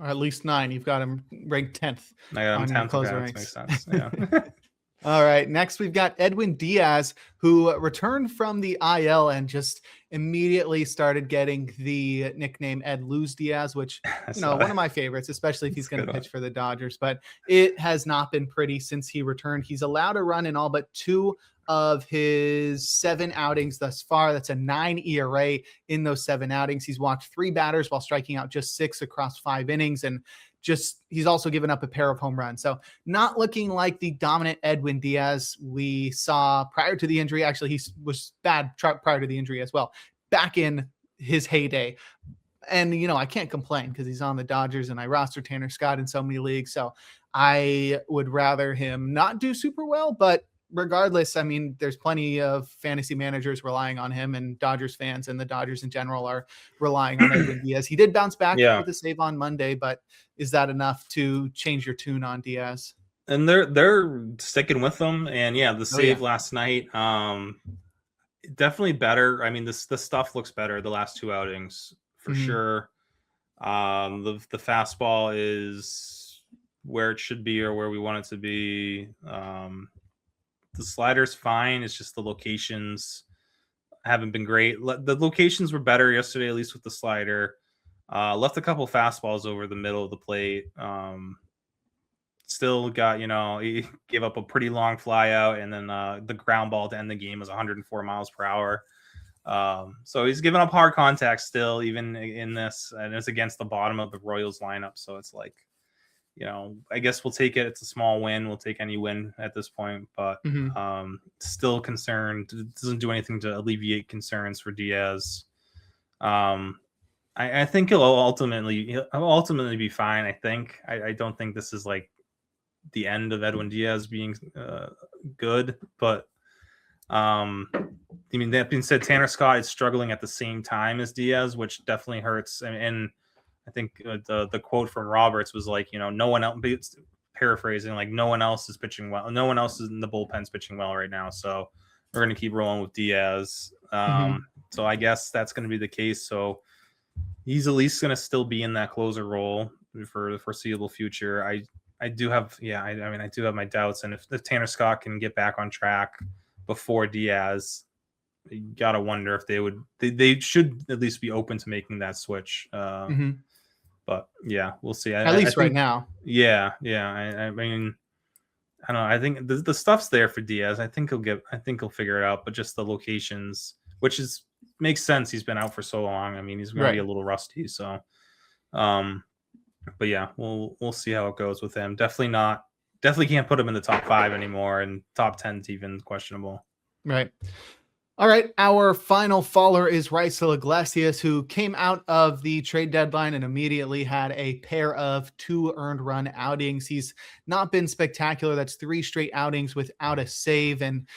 Speaker 1: Or at least 9. You've got him ranked 10th.
Speaker 2: I got him 10th. Closer ranks. Makes sense. Yeah.
Speaker 1: All right. Next, we've got Edwin Diaz, who returned from the IL and just immediately started getting the nickname Ed Lose Diaz, which, one of my favorites, especially if he's going to pitch for the Dodgers. But it has not been pretty since he returned. He's allowed a run in all but 2 of his 7 outings thus far. That's a 9 ERA in those 7 outings. He's walked 3 batters while striking out just 6 across 5 innings. And he's also given up a pair of home runs. So not looking like the dominant Edwin Diaz we saw prior to the injury. Actually, he was bad prior to the injury as well, back in his heyday. And, I can't complain because he's on the Dodgers and I roster Tanner Scott in so many leagues. So I would rather him not do super well, but regardless, there's plenty of fantasy managers relying on him, and Dodgers fans and the Dodgers in general are relying on Edwin Diaz. He did bounce back with a save on Monday, but is that enough to change your tune on Diaz?
Speaker 2: And they're sticking with them. And the save last night, definitely better. The stuff looks better the last 2 outings for sure. The fastball is where it should be or where we want it to be. The slider's fine. It's just the locations haven't been great. The locations were better yesterday, at least with the slider. Left a couple fastballs over the middle of the plate. Still got, he gave up a pretty long fly out, and then the ground ball to end the game was 104 miles per hour. So he's giving up hard contact still, even in this, and it's against the bottom of the Royals lineup. So it's like, I guess we'll take it. It's a small win. We'll take any win at this point, but still concerned. It doesn't do anything to alleviate concerns for Diaz. I think he'll ultimately be fine. I don't think this is like the end of Edwin Diaz being good, but I mean, that being said, Tanner Scott is struggling at the same time as Diaz, which definitely hurts. And I think the quote from Roberts was like, no one else, paraphrasing, like no one else is pitching well. No one else is in the bullpen's pitching well right now. So we're going to keep rolling with Diaz. So I guess that's going to be the case. So he's at least going to still be in that closer role for the foreseeable future. I do have, I do have my doubts. And if Tanner Scott can get back on track before Diaz, you got to wonder if they should at least be open to making that switch. But yeah, we'll see.
Speaker 1: At least right now.
Speaker 2: Yeah. I mean, I don't know. I think the stuff's there for Diaz. I think he'll figure it out. But just the locations, which makes sense. He's been out for so long. I mean, he's going to be a little rusty. So, but yeah, we'll see how it goes with him. Definitely can't put him in the top 5 anymore, and top 10's even questionable.
Speaker 1: Right. All right, our final faller is Raisel Iglesias, who came out of the trade deadline and immediately had a pair of 2 earned run outings. He's not been spectacular. That's 3 straight outings without a save, and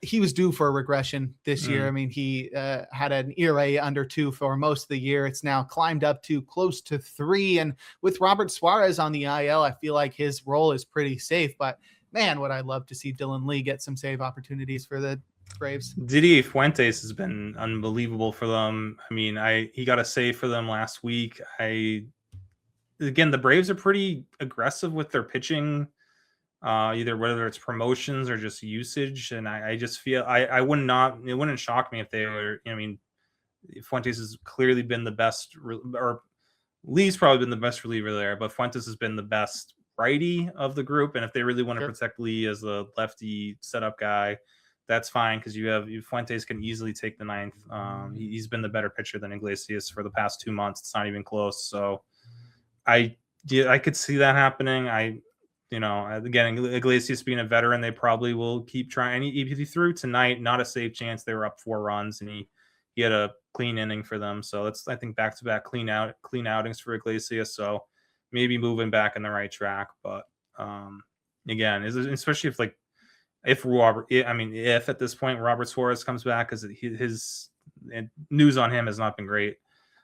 Speaker 1: he was due for a regression this year. I mean, he had an ERA under 2 for most of the year. It's now climbed up to close to 3, and with Robert Suarez on the IL, I feel like his role is pretty safe, but man, would I love to see Dylan Lee get some save opportunities for the Braves.
Speaker 2: Didier Fuentes has been unbelievable for them. I mean, he got a save for them last week. Again, the Braves are pretty aggressive with their pitching, either whether it's promotions or just usage. And I just feel it wouldn't shock me if they were. I mean, Fuentes has clearly been the best, or Lee's probably been the best reliever there, but Fuentes has been the best righty of the group. And if they really want to protect Lee as a lefty setup guy, that's fine, because Fuentes can easily take the 9th. He's been the better pitcher than Iglesias for the past 2 months. It's not even close. So I could see that happening. Again, Iglesias being a veteran, they probably will keep trying. He threw tonight, not a save chance. They were up 4 runs, and he had a clean inning for them. So that's, I think, back-to-back clean outings for Iglesias. So maybe moving back in the right track. But again, especially if at this point Robert Suarez comes back, because his news on him has not been great.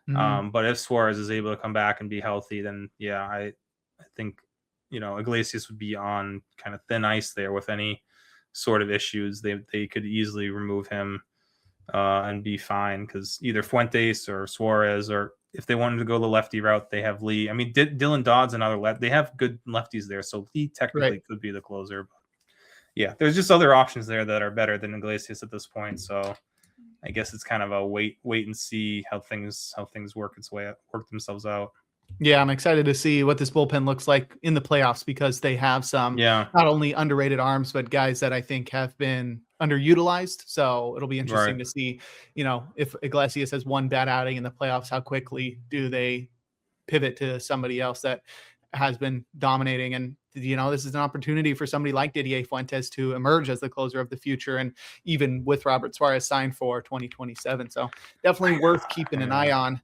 Speaker 2: But if Suarez is able to come back and be healthy, then I think Iglesias would be on kind of thin ice there with any sort of issues. They could easily remove him and be fine, because either Fuentes or Suarez, or if they wanted to go the lefty route, they have Lee. I mean, Dylan Dodd's another left. They have good lefties there, so Lee technically could be the closer. But yeah, there's just other options there that are better than Iglesias at this point. So I guess it's kind of a wait and see how things work themselves out.
Speaker 1: Yeah, I'm excited to see what this bullpen looks like in the playoffs, because they have some not only underrated arms, but guys that I think have been underutilized. So it'll be interesting to see, if Iglesias has one bad outing in the playoffs, how quickly do they pivot to somebody else that has been dominating. And this is an opportunity for somebody like Didier Fuentes to emerge as the closer of the future, and even with Robert Suarez signed for 2027. So definitely worth keeping an eye on.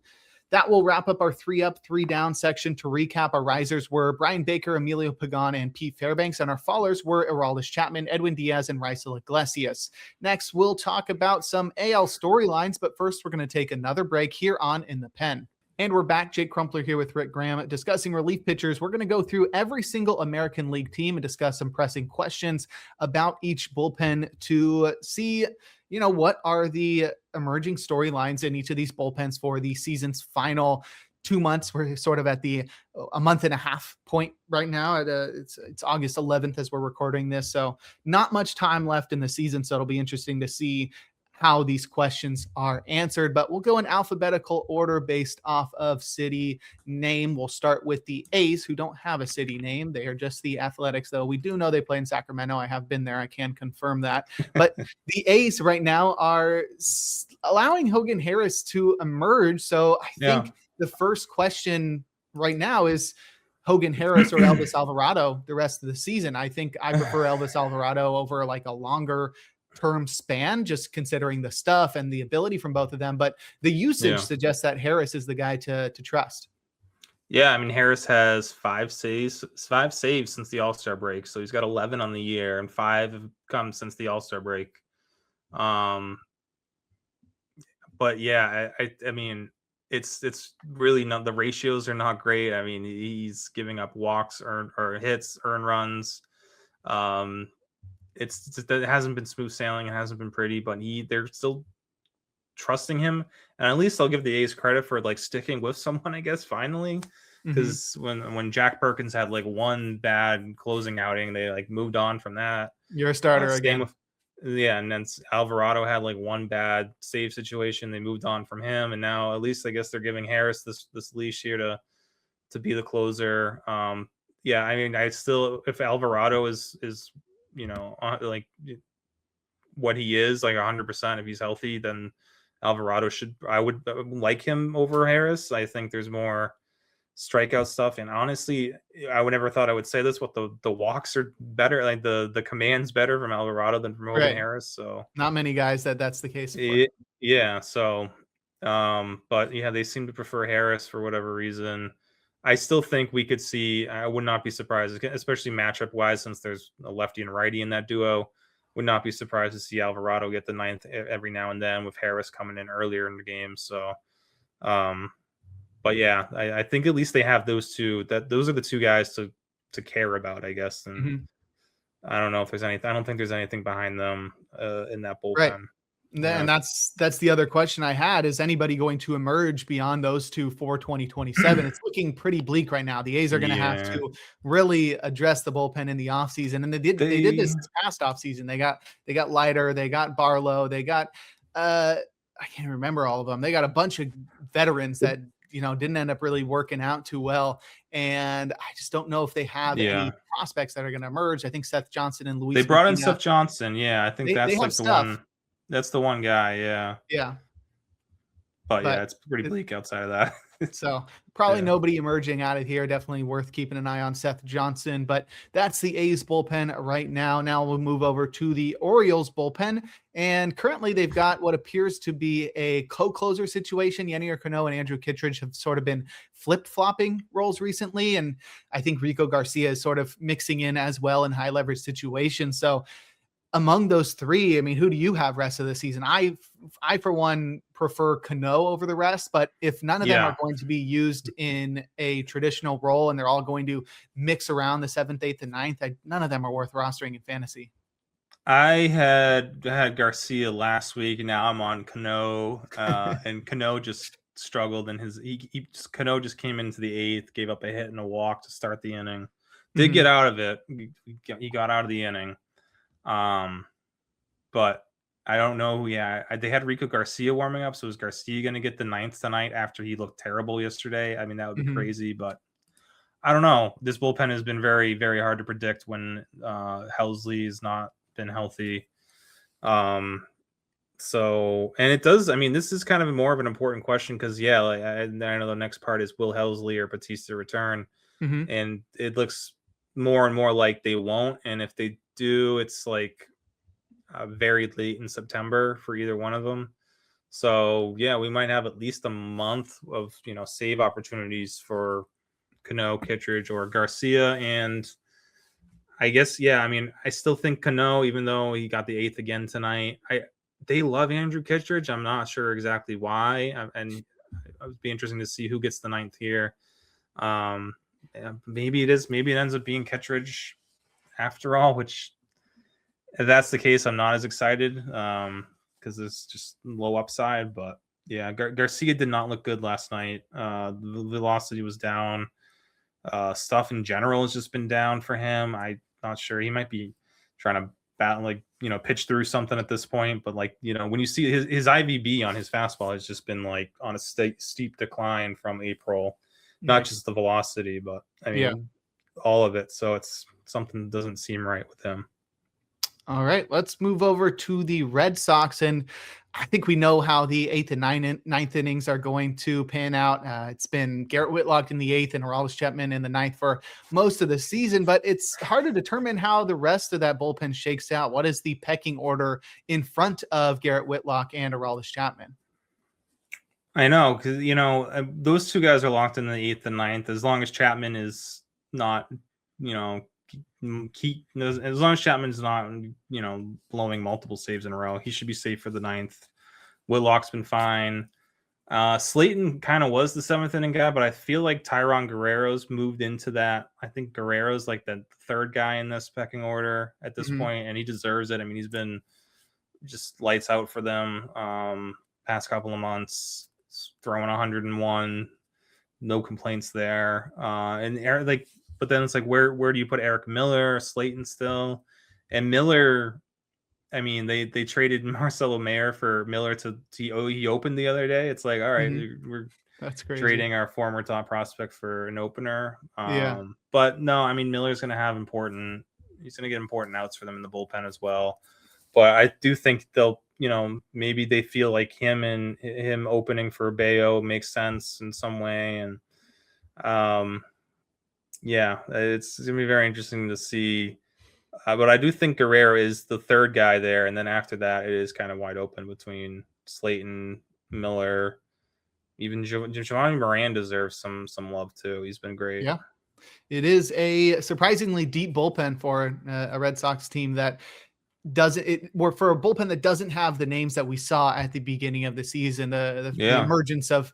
Speaker 1: That will wrap up our 3 up, 3 down section. To recap, our risers were Bryan Baker, Emilio Pagan, and Pete Fairbanks, and our fallers were Aroldis Chapman, Edwin Diaz, and Raisel Iglesias. Next, we'll talk about some AL storylines, but first we're going to take another break here on In the Pen. And we're back. Jake Crumpler here with Rick Graham discussing relief pitchers. We're going to go through every single American League team and discuss some pressing questions about each bullpen to see, what are the emerging storylines in each of these bullpens for the season's final 2 months. We're sort of at a month and a half point right now. It's August 11th as we're recording this. So not much time left in the season. So it'll be interesting to see how these questions are answered, but we'll go in alphabetical order based off of city name. We'll start with the A's, who don't have a city name. They are just the Athletics, though. We do know they play in Sacramento. I have been there. I can confirm that. But the A's right now are allowing Hogan Harris to emerge. So I think the first question right now is Hogan Harris or Elvis Alvarado the rest of the season. I think I prefer Elvis Alvarado over like a longer term span, just considering the stuff and the ability from both of them, but the usage suggests that Harris is the guy to trust.
Speaker 2: Yeah, I mean Harris has 5 saves since the All-Star break. So he's got 11 on the year, and 5 have come since the All-Star break. Um, but yeah, I mean it's really not, the ratios are not great. I mean, he's giving up walks, or hits, earn runs. Um, it hasn't been smooth sailing. It hasn't been pretty, but they're still trusting him, and at least I'll give the A's credit for like sticking with someone, I guess, finally. Because when Jack Perkins had like one bad closing outing, they like moved on from that.
Speaker 1: You're a starter again.
Speaker 2: Yeah, and then Alvarado had like one bad save situation. They moved on from him, and now at least I guess they're giving Harris this leash here to be the closer. Yeah, I mean, I still, if Alvarado is like what he is, like 100%, if he's healthy, then Alvarado I would like him over Harris. I think there's more strikeout stuff, and honestly, I would never thought I would say this, but the walks are better, like the command's better from Alvarado than from Hogan Harris. So
Speaker 1: not many guys that's the case for.
Speaker 2: Yeah, so but yeah, they seem to prefer Harris for whatever reason. I still think we could see, I would not be surprised, especially matchup wise, since there's a lefty and righty in that duo. Would not be surprised to see Alvarado get the 9th every now and then, with Harris coming in earlier in the game. So but yeah, I think at least they have those two. Those are the two guys to care about, I guess. And I don't know if there's anything. I don't think there's anything behind them in that bullpen.
Speaker 1: Right. And that's the other question I had: is anybody going to emerge beyond those two for 2027? It's looking pretty bleak right now. The A's are going to have to really address the bullpen in the offseason, and they did this past offseason. They got Leiter, they got Barlow, they got I can't remember all of them. They got a bunch of veterans that didn't end up really working out too well. And I just don't know if they have any prospects that are going to emerge. I think Seth Johnson and Luis.
Speaker 2: They brought in Seth Johnson. Yeah, I think that's like the one. That's the one guy. Yeah.
Speaker 1: Yeah.
Speaker 2: But yeah, it's pretty bleak outside of that.
Speaker 1: So probably nobody emerging out of here. Definitely worth keeping an eye on Seth Johnson. But that's the A's bullpen right now. Now we'll move over to the Orioles bullpen. And currently they've got what appears to be a co-closer situation. Yennier Cano and Andrew Kittredge have sort of been flip-flopping roles recently. And I think Rico Garcia is sort of mixing in as well in high leverage situations. So among those three, I mean, who do you have rest of the season? I for one prefer Cano over the rest, but if none of them are going to be used in a traditional role and they're all going to mix around the 7th, 8th, and 9th, none of them are worth rostering in fantasy.
Speaker 2: I had Garcia last week, and now I'm on Cano, and Cano just struggled in Cano just came into the 8th, gave up a hit and a walk to start the inning. Did get out of it. He got out of the inning. But I don't know. Yeah, they had Rico Garcia warming up. So is Garcia going to get the 9th tonight after he looked terrible yesterday? I mean, that would be crazy, but I don't know. This bullpen has been very, very hard to predict when Helsley has not been healthy. So, and it does, I mean, this is kind of more of an important question because, I know the next part is, will Helsley or Batista return? And it looks more and more like they won't. And if they do, it's like very late in September for either one of them. So we might have at least a month of save opportunities for Cano, Kittredge, or Garcia. And I guess I mean, I still think Cano, even though he got the 8th again tonight, they love Andrew Kittredge. I'm not sure exactly why, and it would be interesting to see who gets the 9th here. Maybe it ends up being Kittredge after all, which if that's the case, I'm not as excited because it's just low upside. But Garcia did not look good last night. The velocity was down. Stuff in general has just been down for him. I'm not sure. He might be trying to battle, pitch through something at this point. But when you see his IVB on his fastball has just been like on a steep decline from April. Not just the velocity, but I mean all of it. So it's something that doesn't seem right with him.
Speaker 1: All right, let's move over to the Red Sox. And I think we know how the 8th and 9th innings are going to pan out. It's been Garrett Whitlock in the 8th and Aroldis Chapman in the 9th for most of the season, but it's hard to determine how the rest of that bullpen shakes out. What is the pecking order in front of Garrett Whitlock and Aroldis Chapman?
Speaker 2: I know, because those two guys are locked in the 8th and 9th. As long as Chapman is not, as long as Chapman's not, blowing multiple saves in a row, he should be safe for the 9th. Whitlock's been fine. Slayton kind of was the 7th inning guy, but I feel like Tyron Guerrero's moved into that. I think Guerrero's like the third guy in this pecking order at this point, and he deserves it. I mean, he's been just lights out for them past couple of months, throwing 101, no complaints there. And Eric, but then it's like, where do you put Eric Miller, Slayton still? And Miller, I mean, they traded Marcelo Mayer for Miller to he opened the other day. It's like, all right, we're
Speaker 1: That's crazy.
Speaker 2: Trading our former top prospect for an opener.
Speaker 1: Yeah.
Speaker 2: But no, I mean, Miller's going to have he's going to get important outs for them in the bullpen as well. But I do think they'll, maybe they feel like him opening for Bayo makes sense in some way. And it's going to be very interesting to see. But I do think Guerrero is the third guy there. And then after that, it is kind of wide open between Slayton, Miller. Even Giovanni Moran deserves some love too. He's been great.
Speaker 1: Yeah. It is a surprisingly deep bullpen for a Red Sox team that for a bullpen that doesn't have the names that we saw at the beginning of the season. The emergence of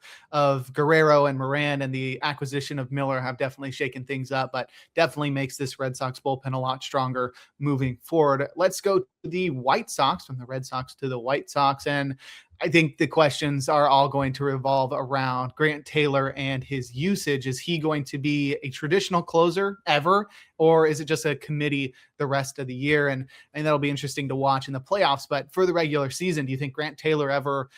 Speaker 1: Guerrero and Moran and the acquisition of Miller have definitely shaken things up, but definitely makes this Red Sox bullpen a lot stronger moving forward. Let's go to the White Sox, from the Red Sox to the White Sox. And I think the questions are all going to revolve around Grant Taylor and his usage. Is he going to be a traditional closer ever, or is it just a committee the rest of the year? And that'll be interesting to watch in the playoffs. But for the regular season, do you think Grant Taylor ever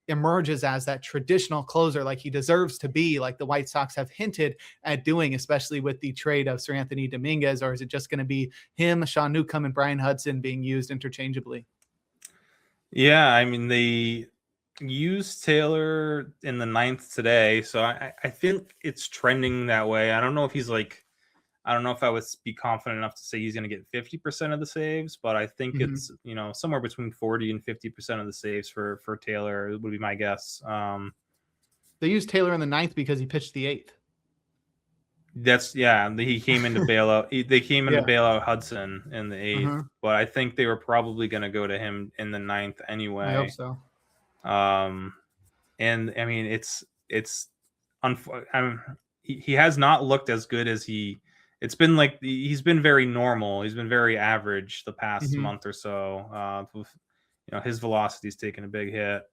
Speaker 1: emerges as that traditional closer like he deserves to be, like the White Sox have hinted at doing, especially with the trade of Sir Anthony Dominguez? Or is it just going to be him, Sean Newcomb, and Brian Hudson being used interchangeably?
Speaker 2: Yeah, I mean, they used Taylor in the 9th today, so I think it's trending that way. I don't know if I don't know if I would be confident enough to say he's going to get 50% of the saves, but I think it's somewhere between 40 and 50% of the saves for Taylor would be my guess.
Speaker 1: They used Taylor in the 9th because he pitched the 8th.
Speaker 2: He came in to bail out. They came in to bail out Hudson in the 8th, but I think they were probably going to go to him in the 9th anyway.
Speaker 1: I hope so.
Speaker 2: And I mean, he has not looked as good as it's been like he's been very normal. He's been very average the past month or so. His velocity's taken a big hit.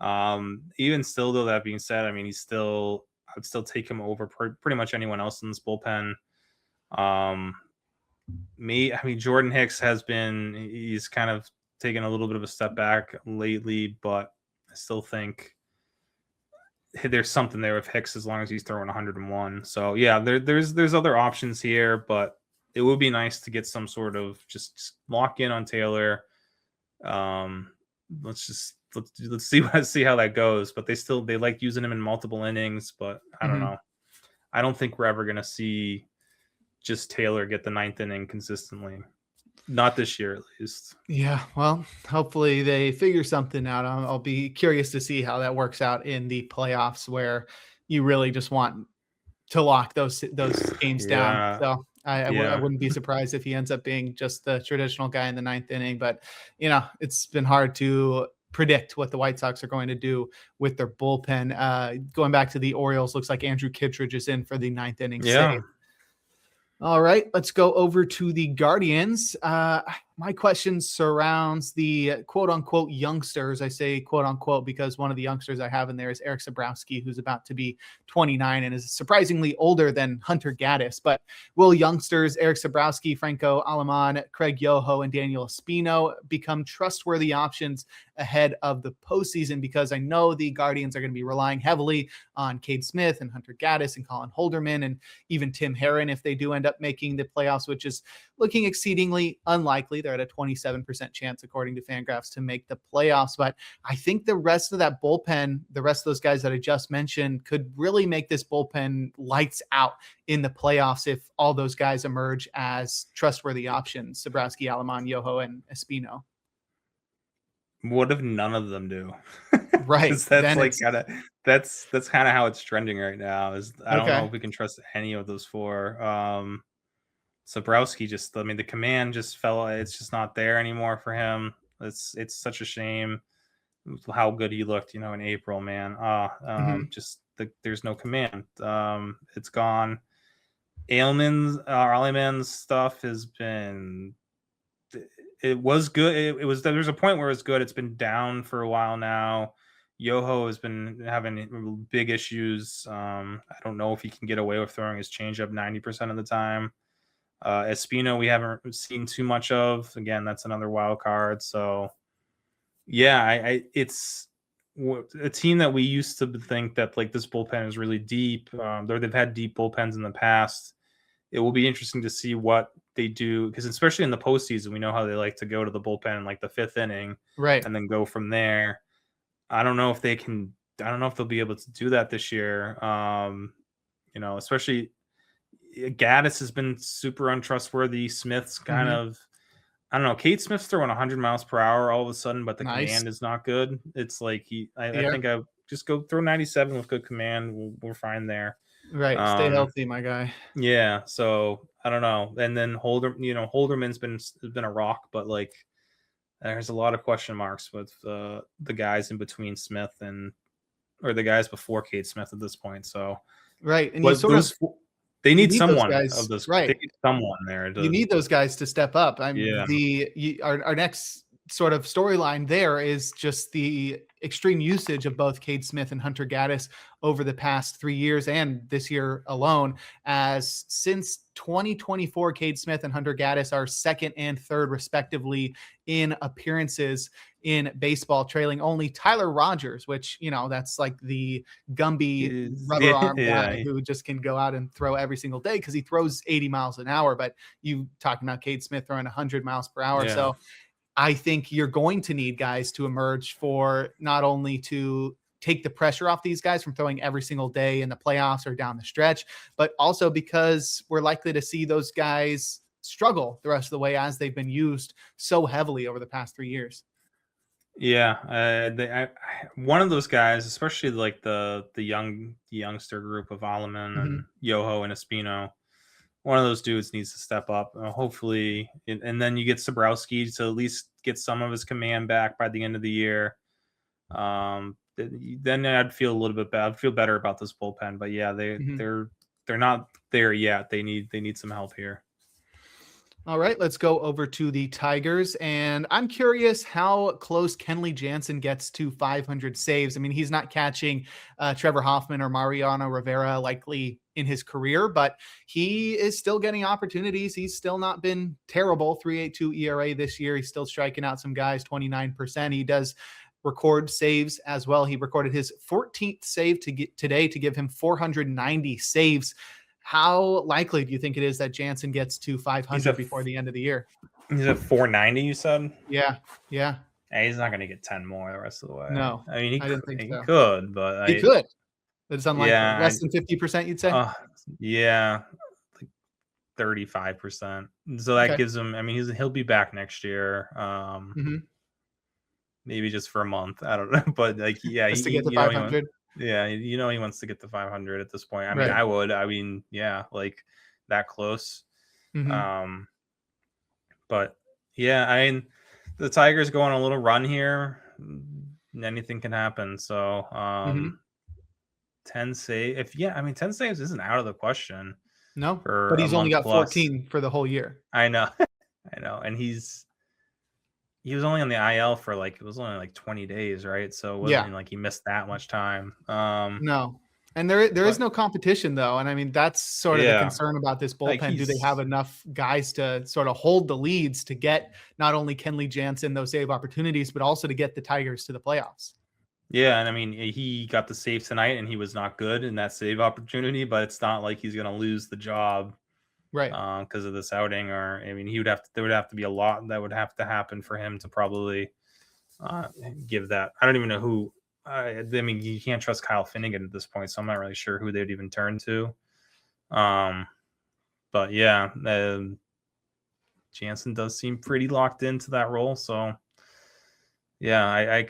Speaker 2: Even still, though, that being said, I mean, I would still take him over pretty much anyone else in this bullpen. Jordan Hicks he's kind of taken a little bit of a step back lately, but I still think there's something there with Hicks as long as he's throwing 101. So yeah, there's other options here, but it would be nice to get some sort of just lock in on Taylor. Let's see how that goes. But they like using him in multiple innings, but I don't know. I don't think we're ever gonna see just Taylor get the 9th inning consistently. Not this year, at least.
Speaker 1: Yeah, well, hopefully they figure something out. I'll be curious to see how that works out in the playoffs, where you really just want to lock those games down. So I wouldn't be surprised if he ends up being just the traditional guy in the 9th inning. But it's been hard to predict what the White Sox are going to do with their bullpen. Going back to the Orioles, looks like Andrew Kittredge is in for the 9th inning save. All right, let's go over to the Guardians. My question surrounds the quote-unquote youngsters. I say quote-unquote because one of the youngsters I have in there is Eric Sabrowski, who's about to be 29 and is surprisingly older than Hunter Gaddis. But will youngsters Eric Sabrowski, Franco Aleman, Craig Yoho, and Daniel Espino become trustworthy options ahead of the postseason? Because I know the Guardians are going to be relying heavily on Cade Smith and Hunter Gaddis and Colin Holderman and even Tim Herron if they do end up making the playoffs, which is looking exceedingly unlikely. They're at a 27% chance, according to Fangraphs, to make the playoffs. But I think the rest of that bullpen, the rest of those guys that I just mentioned, could really make this bullpen lights out in the playoffs if all those guys emerge as trustworthy options: Sabrowski, Aleman, Yoho, and Espino.
Speaker 2: What if none of them do?
Speaker 1: Right.
Speaker 2: Because that's
Speaker 1: Then
Speaker 2: like
Speaker 1: it's
Speaker 2: that's kind of how it's trending right now. Is I don't know
Speaker 1: okay.
Speaker 2: if we can trust any of those four. Zabrowski just, I mean, the command just fell. It's just not there anymore for him. It's such a shame how good he looked, in April, man.
Speaker 1: Mhm.
Speaker 2: Just there's no command. It's gone. Ailman's stuff has been. It was good. It was There was a point where it was good. It's been down for a while now. Yoho has been having big issues. I don't know if he can get away with throwing his changeup 90% of the time. Espino, we haven't seen too much of. Again, that's another wild card. So yeah, it's a team that we used to think that like this bullpen is really deep. They've had deep bullpens in the past. It will be interesting to see what they do, because especially in the postseason, we know how they like to go to the bullpen in like the fifth inning
Speaker 1: Right.
Speaker 2: and then go from there. I don't know if they can. I don't know if they'll be able to do that this year. Especially Gaddis has been super untrustworthy. Smith's kind
Speaker 1: Mhm.
Speaker 2: of, I don't know. Kate Smith's throwing 100 miles per hour all of a sudden, but the
Speaker 1: Nice.
Speaker 2: command is not good. It's like I
Speaker 1: Yeah.
Speaker 2: think I just go throw 97 with good command. We're fine there.
Speaker 1: Right. Stay
Speaker 2: Um,
Speaker 1: healthy, my guy.
Speaker 2: yeah. So I don't know. And then Holderman's been a rock, but like there's a lot of question marks with the guys in between Smith or the guys before Kate Smith at this point. So
Speaker 1: Right. And
Speaker 2: what they
Speaker 1: you
Speaker 2: need
Speaker 1: need those
Speaker 2: someone of
Speaker 1: guys.
Speaker 2: those. They
Speaker 1: Right.
Speaker 2: need someone there
Speaker 1: You
Speaker 2: to.
Speaker 1: need those guys to step up.
Speaker 2: Yeah.
Speaker 1: Our next sort of storyline there is just the extreme usage of both Cade Smith and Hunter Gaddis over the past 3 years and this year alone. As since 2024, Cade Smith and Hunter Gaddis are second and third, respectively, in appearances in baseball, trailing only Tyler Rogers, which, that's like the Gumby rubber
Speaker 2: Yeah,
Speaker 1: arm guy
Speaker 2: yeah,
Speaker 1: who just can go out and throw every single day because he throws 80 miles an hour. But you talking about Cade Smith throwing 100 miles per hour.
Speaker 2: yeah.
Speaker 1: So I think you're going to need guys to emerge for not only to take the pressure off these guys from throwing every single day in the playoffs or down the stretch, but also because we're likely to see those guys struggle the rest of the way as they've been used so heavily over the past 3 years.
Speaker 2: Yeah, one of those guys, especially like the youngster group of Alleman
Speaker 1: Mhm.
Speaker 2: and Yoho and Espino, one of those dudes needs to step up. Hopefully, and then you get Sabrowski to at least get some of his command back by the end of the year. Then I'd feel a little bit bad. I'd feel better about this bullpen. But yeah,
Speaker 1: Mhm.
Speaker 2: they're not there yet. They need some help here.
Speaker 1: All right, let's go over to the Tigers. And I'm curious how close Kenley Jansen gets to 500 saves. I mean, he's not catching Trevor Hoffman or Mariano Rivera likely in his career, but he is still getting opportunities. He's still not been terrible. 3.82 ERA this year. He's still striking out some guys, 29%. He does record saves as well. He recorded his 14th save today to give him 490 saves. How likely do you think it is that Jansen gets to
Speaker 2: He's
Speaker 1: 500
Speaker 2: at
Speaker 1: before the end of the year?
Speaker 2: he's at 490. You said.
Speaker 1: Yeah. Yeah.
Speaker 2: He's not going to get 10 more the rest of the way.
Speaker 1: No,
Speaker 2: I mean, he
Speaker 1: I didn't
Speaker 2: could,
Speaker 1: think
Speaker 2: he
Speaker 1: so.
Speaker 2: could, but
Speaker 1: He could, but it's unlikely.
Speaker 2: yeah,
Speaker 1: Less than 50%, you'd say?
Speaker 2: yeah, like 35%. So that
Speaker 1: Okay.
Speaker 2: gives him. I mean, he'll be back next year.
Speaker 1: Mhm.
Speaker 2: Maybe just for a month. I don't know, but like, yeah,
Speaker 1: Just to get to
Speaker 2: he wants.
Speaker 1: 500.
Speaker 2: Yeah, he wants to get to 500 at this point. I mean,
Speaker 1: Right.
Speaker 2: I would. I mean, yeah, like that close.
Speaker 1: Mhm.
Speaker 2: Um, but yeah, I mean, the Tigers go on a little run here. Anything can happen. So,
Speaker 1: Mhm.
Speaker 2: 10 save. If yeah, I mean 10 saves isn't out of the question
Speaker 1: No,
Speaker 2: for
Speaker 1: but
Speaker 2: a
Speaker 1: he's only
Speaker 2: month
Speaker 1: got
Speaker 2: plus.
Speaker 1: 14 for the whole year.
Speaker 2: I know. I know. And he was only on the IL for like it was only like 20 days, right? So it wasn't
Speaker 1: Yeah.
Speaker 2: even like he missed that much time.
Speaker 1: No. And there is
Speaker 2: But
Speaker 1: no competition though, and I mean, that's sort of the
Speaker 2: yeah,
Speaker 1: concern about this
Speaker 2: like
Speaker 1: bullpen. Do they have
Speaker 2: he's
Speaker 1: enough guys to sort of hold the leads to get not only Kenley Jansen those save opportunities, but also to get the Tigers to the playoffs?
Speaker 2: yeah, and I mean he got the save tonight and he was not good in that save opportunity, but it's not like he's gonna lose the job
Speaker 1: Right.
Speaker 2: because of this outing, or I mean there would have to be a lot that would have to happen for him to probably uh, give that. I don't even know who. I mean, you can't trust Kyle Finnegan at this point, so I'm not really sure who they'd even turn to. Um, but yeah, Jansen does seem pretty locked into that role, so Yeah, I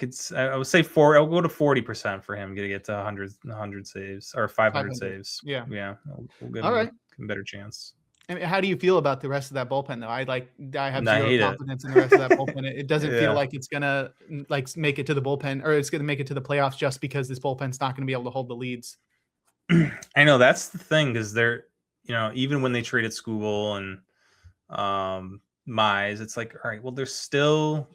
Speaker 2: would say I'll go to 40% for him to get to 100 saves or 500
Speaker 1: 500.
Speaker 2: saves.
Speaker 1: Yeah.
Speaker 2: Yeah, we'll give
Speaker 1: All
Speaker 2: him
Speaker 1: right.
Speaker 2: a better chance.
Speaker 1: And how do you feel about the rest of that bullpen, though? I have
Speaker 2: And I
Speaker 1: zero
Speaker 2: hate it.
Speaker 1: confidence in the rest of that bullpen. It doesn't feel
Speaker 2: Yeah,
Speaker 1: like it's gonna like make it to the bullpen, or it's gonna make it to the playoffs just because this bullpen's not gonna be able to hold the leads.
Speaker 2: I know that's the thing because they're, even when they traded Skubal and Mize, it's like, all right, well, there's still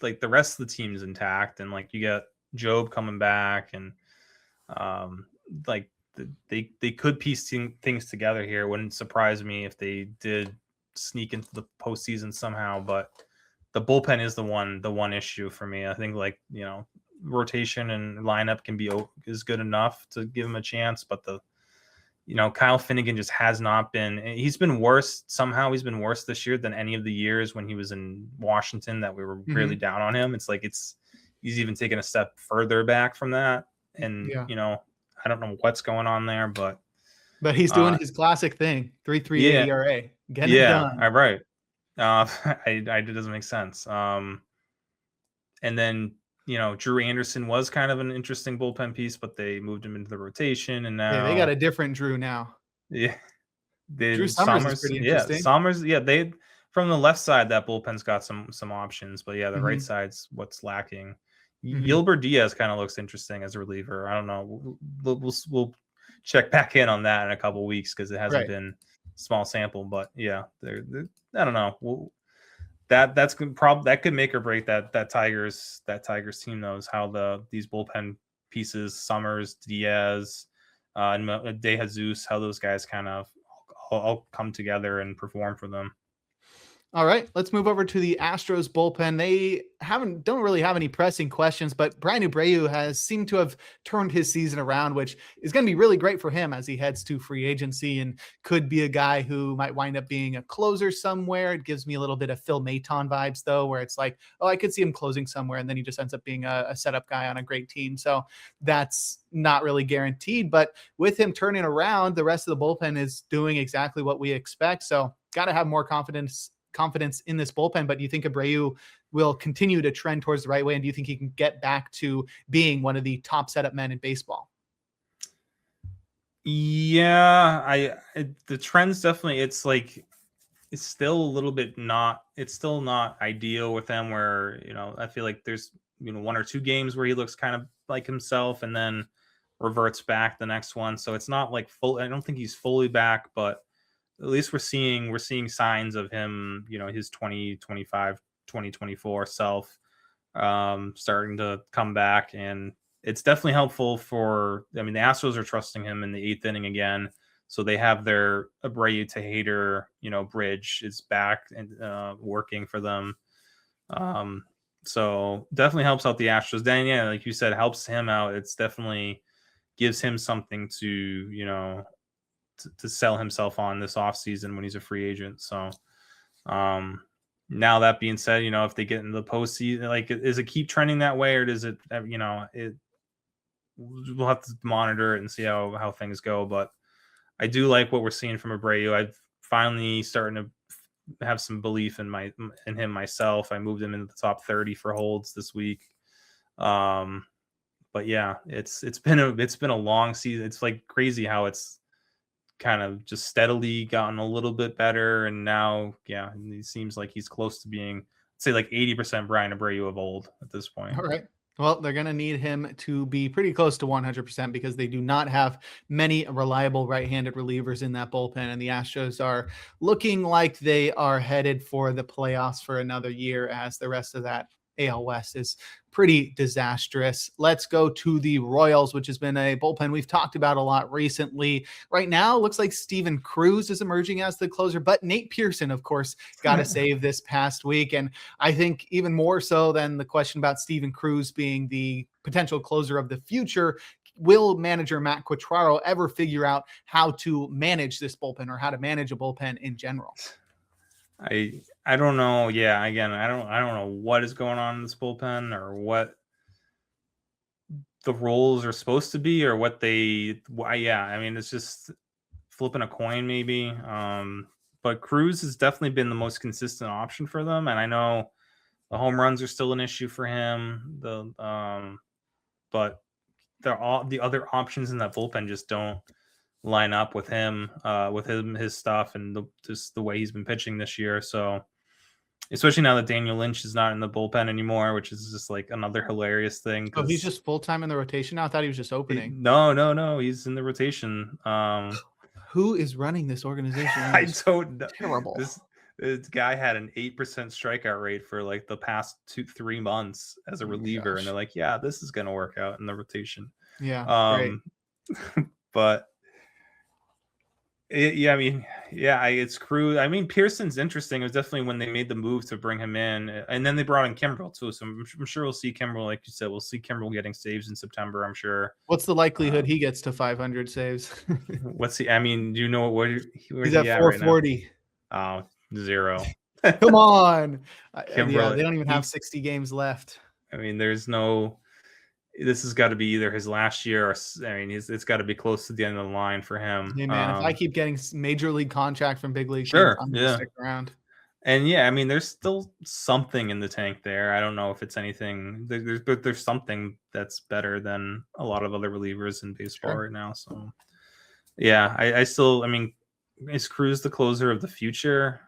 Speaker 2: like the rest of the team's intact, and like you got Job coming back, and um, like they could piece things together here. It wouldn't surprise me if they did sneak into the postseason somehow, but the bullpen is the one issue for me. I think like rotation and lineup is good enough to give him a chance, but Kyle Finnegan just has not been. He's been worse somehow. He's been worse this year than any of the years when he was in Washington that we were really down on him. It's like he's even taken a step further back from that, and
Speaker 1: Yeah.
Speaker 2: I don't know what's going on there, but
Speaker 1: But he's doing his classic thing, 3.38
Speaker 2: yeah,
Speaker 1: ERA, getting it
Speaker 2: yeah,
Speaker 1: done.
Speaker 2: I'm right. It doesn't make sense. And then Drew Anderson was kind of an interesting bullpen piece, but they moved him into the rotation, and
Speaker 1: Yeah, they got
Speaker 2: now
Speaker 1: a different Drew now.
Speaker 2: yeah,
Speaker 1: Drew Summers is pretty interesting.
Speaker 2: They from the left side that bullpen's got some options, but yeah, the right
Speaker 1: Mhm.
Speaker 2: side's what's lacking.
Speaker 1: Mhm.
Speaker 2: Gilbert Diaz kind of looks interesting as a reliever. I don't know. We'll check back in on that in a couple weeks because it hasn't
Speaker 1: Right.
Speaker 2: been small sample, but yeah, I don't know. That's that could make or break that Tigers team knows how these bullpen pieces, Summers, Diaz, and De Jesus, how those guys kind of all come together and perform for them.
Speaker 1: All right, let's move over to the Astros bullpen. They don't really have any pressing questions, but Bryan Abreu has seemed to have turned his season around, which is going to be really great for him as he heads to free agency and could be a guy who might wind up being a closer somewhere. It gives me a little bit of Phil Maton vibes, though, where it's like, oh, I could see him closing somewhere, and then he just ends up being a setup guy on a great team. So that's not really guaranteed. But with him turning around, the rest of the bullpen is doing exactly what we expect. So got to have more confidence in this bullpen. But do you think Abreu will continue to trend towards the right way? And do you think he can get back to being one of the top setup men in baseball?
Speaker 2: Yeah, the trend's definitely, it's still a little bit it's still not ideal with him where, I feel like there's, one or two games where he looks kind of like himself and then reverts back the next one. So it's not like full. I don't think he's fully back, but at least we're seeing signs of him, his 2025, 2024 self starting to come back. And it's definitely helpful the Astros are trusting him in the eighth inning again. So they have their Abreu to Hader, bridge is back and working for them. So definitely helps out the Astros. Then, yeah, like you said, helps him out. It's definitely gives him something to, to sell himself on this offseason when he's a free agent. So now that being said, if they get into the postseason, like, is it keep trending that way, or does it, we'll have to monitor it and see how things go. But I do like what we're seeing from Abreu. I've finally starting to have some belief in him myself. I moved him into the top 30 for holds this week. But yeah, it's been a long season. It's like crazy how it's kind of just steadily gotten a little bit better, and now, yeah, he seems like he's close to being, say, like 80% Bryan Abreu of old at this point.
Speaker 1: All right. Well, they're going to need him to be pretty close to 100% because they do not have many reliable right-handed relievers in that bullpen. And the Astros are looking like they are headed for the playoffs for another year, as the rest of that AL West is pretty disastrous. Let's go to the Royals, which has been a bullpen we've talked about a lot recently. Right now, it looks like Steven Cruz is emerging as the closer, but Nate Pearson, of course, got a save this past week. And I think even more so than the question about Steven Cruz being the potential closer of the future, will manager Matt Quatraro ever figure out how to manage this bullpen or how to manage a bullpen in general?
Speaker 2: I don't know. Yeah, again, I don't know what is going on in this bullpen or what the roles are supposed to be or what yeah, I mean, it's just flipping a coin maybe. But Cruz has definitely been the most consistent option for them, and I know The home runs are still an issue for him. But they're all the other options in that bullpen just don't line up with him, his stuff, and just the way he's been pitching this year. So, especially now that Daniel Lynch is not in the bullpen anymore, which is just like another hilarious thing.
Speaker 1: Oh, he's just full time in the rotation now. I thought he was just opening.
Speaker 2: No, he's in the rotation.
Speaker 1: Who is running this organization?
Speaker 2: I don't know.
Speaker 1: Terrible.
Speaker 2: This guy had an 8% strikeout rate for like the past 3 months as a reliever, and they're like, yeah, this is gonna work out in the rotation.
Speaker 1: Yeah, great.
Speaker 2: But it's Cruz. I mean, Pearson's interesting. It was definitely when they made the move to bring him in, and then they brought in Kimbrel too. So I'm sure we'll see Kimbrel, like you said, we'll see Kimbrel getting saves in September. I'm sure.
Speaker 1: What's the likelihood he gets to 500 saves?
Speaker 2: What's he? I mean, do you know where's
Speaker 1: he's at 440?
Speaker 2: Right, 0.
Speaker 1: Come on.
Speaker 2: Kimbrel,
Speaker 1: they don't even have 60 games left.
Speaker 2: I mean, this has got to be either his last year, or I mean, it's got to be close to the end of the line for him.
Speaker 1: Hey man, if I keep getting major league contract from big league,
Speaker 2: sure,
Speaker 1: I'm gonna stick around.
Speaker 2: And yeah, I mean, there's still something in the tank there. I don't know if it's anything. There's something that's better than a lot of other relievers in baseball right now. So yeah, I mean, is Cruz the closer of the future?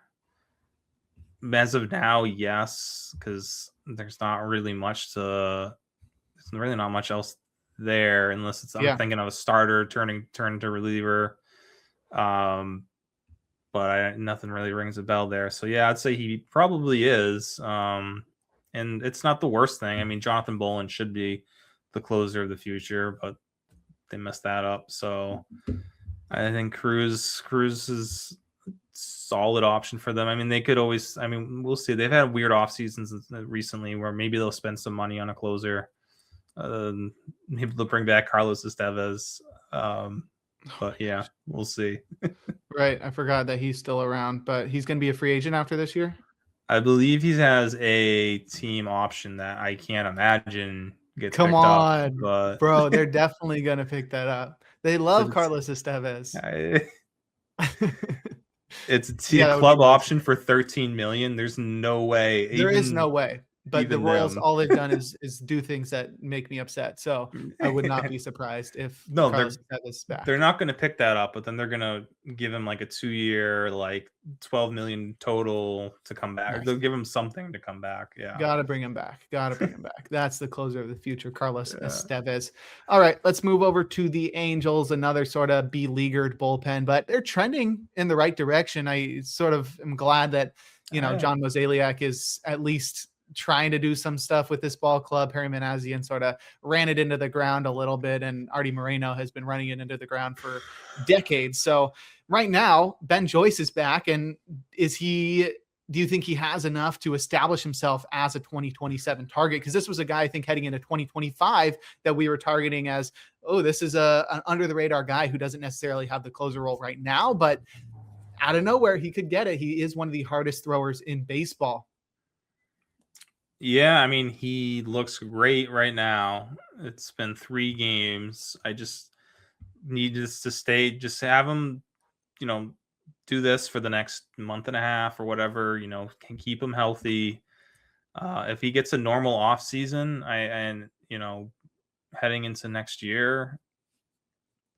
Speaker 2: As of now, yes, because there's really not much else there, unless it's I'm thinking of a starter turn to reliever. But nothing really rings a bell there. So yeah, I'd say he probably is. And it's not the worst thing. I mean, Jonathan Bolin should be the closer of the future, but they messed that up. So I think Cruz is a solid option for them. I mean, they could always. I mean, we'll see. They've had weird off seasons recently where maybe they'll spend some money on a closer. Maybe they'll bring back Carlos Estevez. But yeah, we'll see.
Speaker 1: Right. I forgot that he's still around, but he's going to be a free agent after this year.
Speaker 2: I believe he has a team option that I can't imagine gets
Speaker 1: Come
Speaker 2: picked
Speaker 1: on,
Speaker 2: up, but
Speaker 1: bro, they're definitely going to pick that up. They love Carlos Estevez.
Speaker 2: It's a team club option for $13 million. There's no way.
Speaker 1: There is no way. But the Royals, all they've done is do things that make me upset. So I would not be surprised if Carlos is back.
Speaker 2: They're not going to pick that up, but then they're going to give him like a 2-year, like $12 million total to come back. Nice. They'll give him something to come back. Yeah,
Speaker 1: gotta bring him back. That's the closer of the future, Carlos Estevez. All right, let's move over to the Angels. Another sort of beleaguered bullpen, but they're trending in the right direction. I sort of am glad that John Mozeliak is at least trying to do some stuff with this ball club. Harry Manassian sort of ran it into the ground a little bit, and Artie Moreno has been running it into the ground for decades. So right now, Ben Joyce is back, and do you think he has enough to establish himself as a 2027 target? Because this was a guy, I think, heading into 2025 that we were targeting as, this is an under the radar guy who doesn't necessarily have the closer role right now, but out of nowhere, he could get it. He is one of the hardest throwers in baseball.
Speaker 2: Yeah, I mean, he looks great right now. It's been 3 games. I just need this to stay, just have him, do this for the next month and a half or whatever, can keep him healthy. If he gets a normal off season, heading into next year,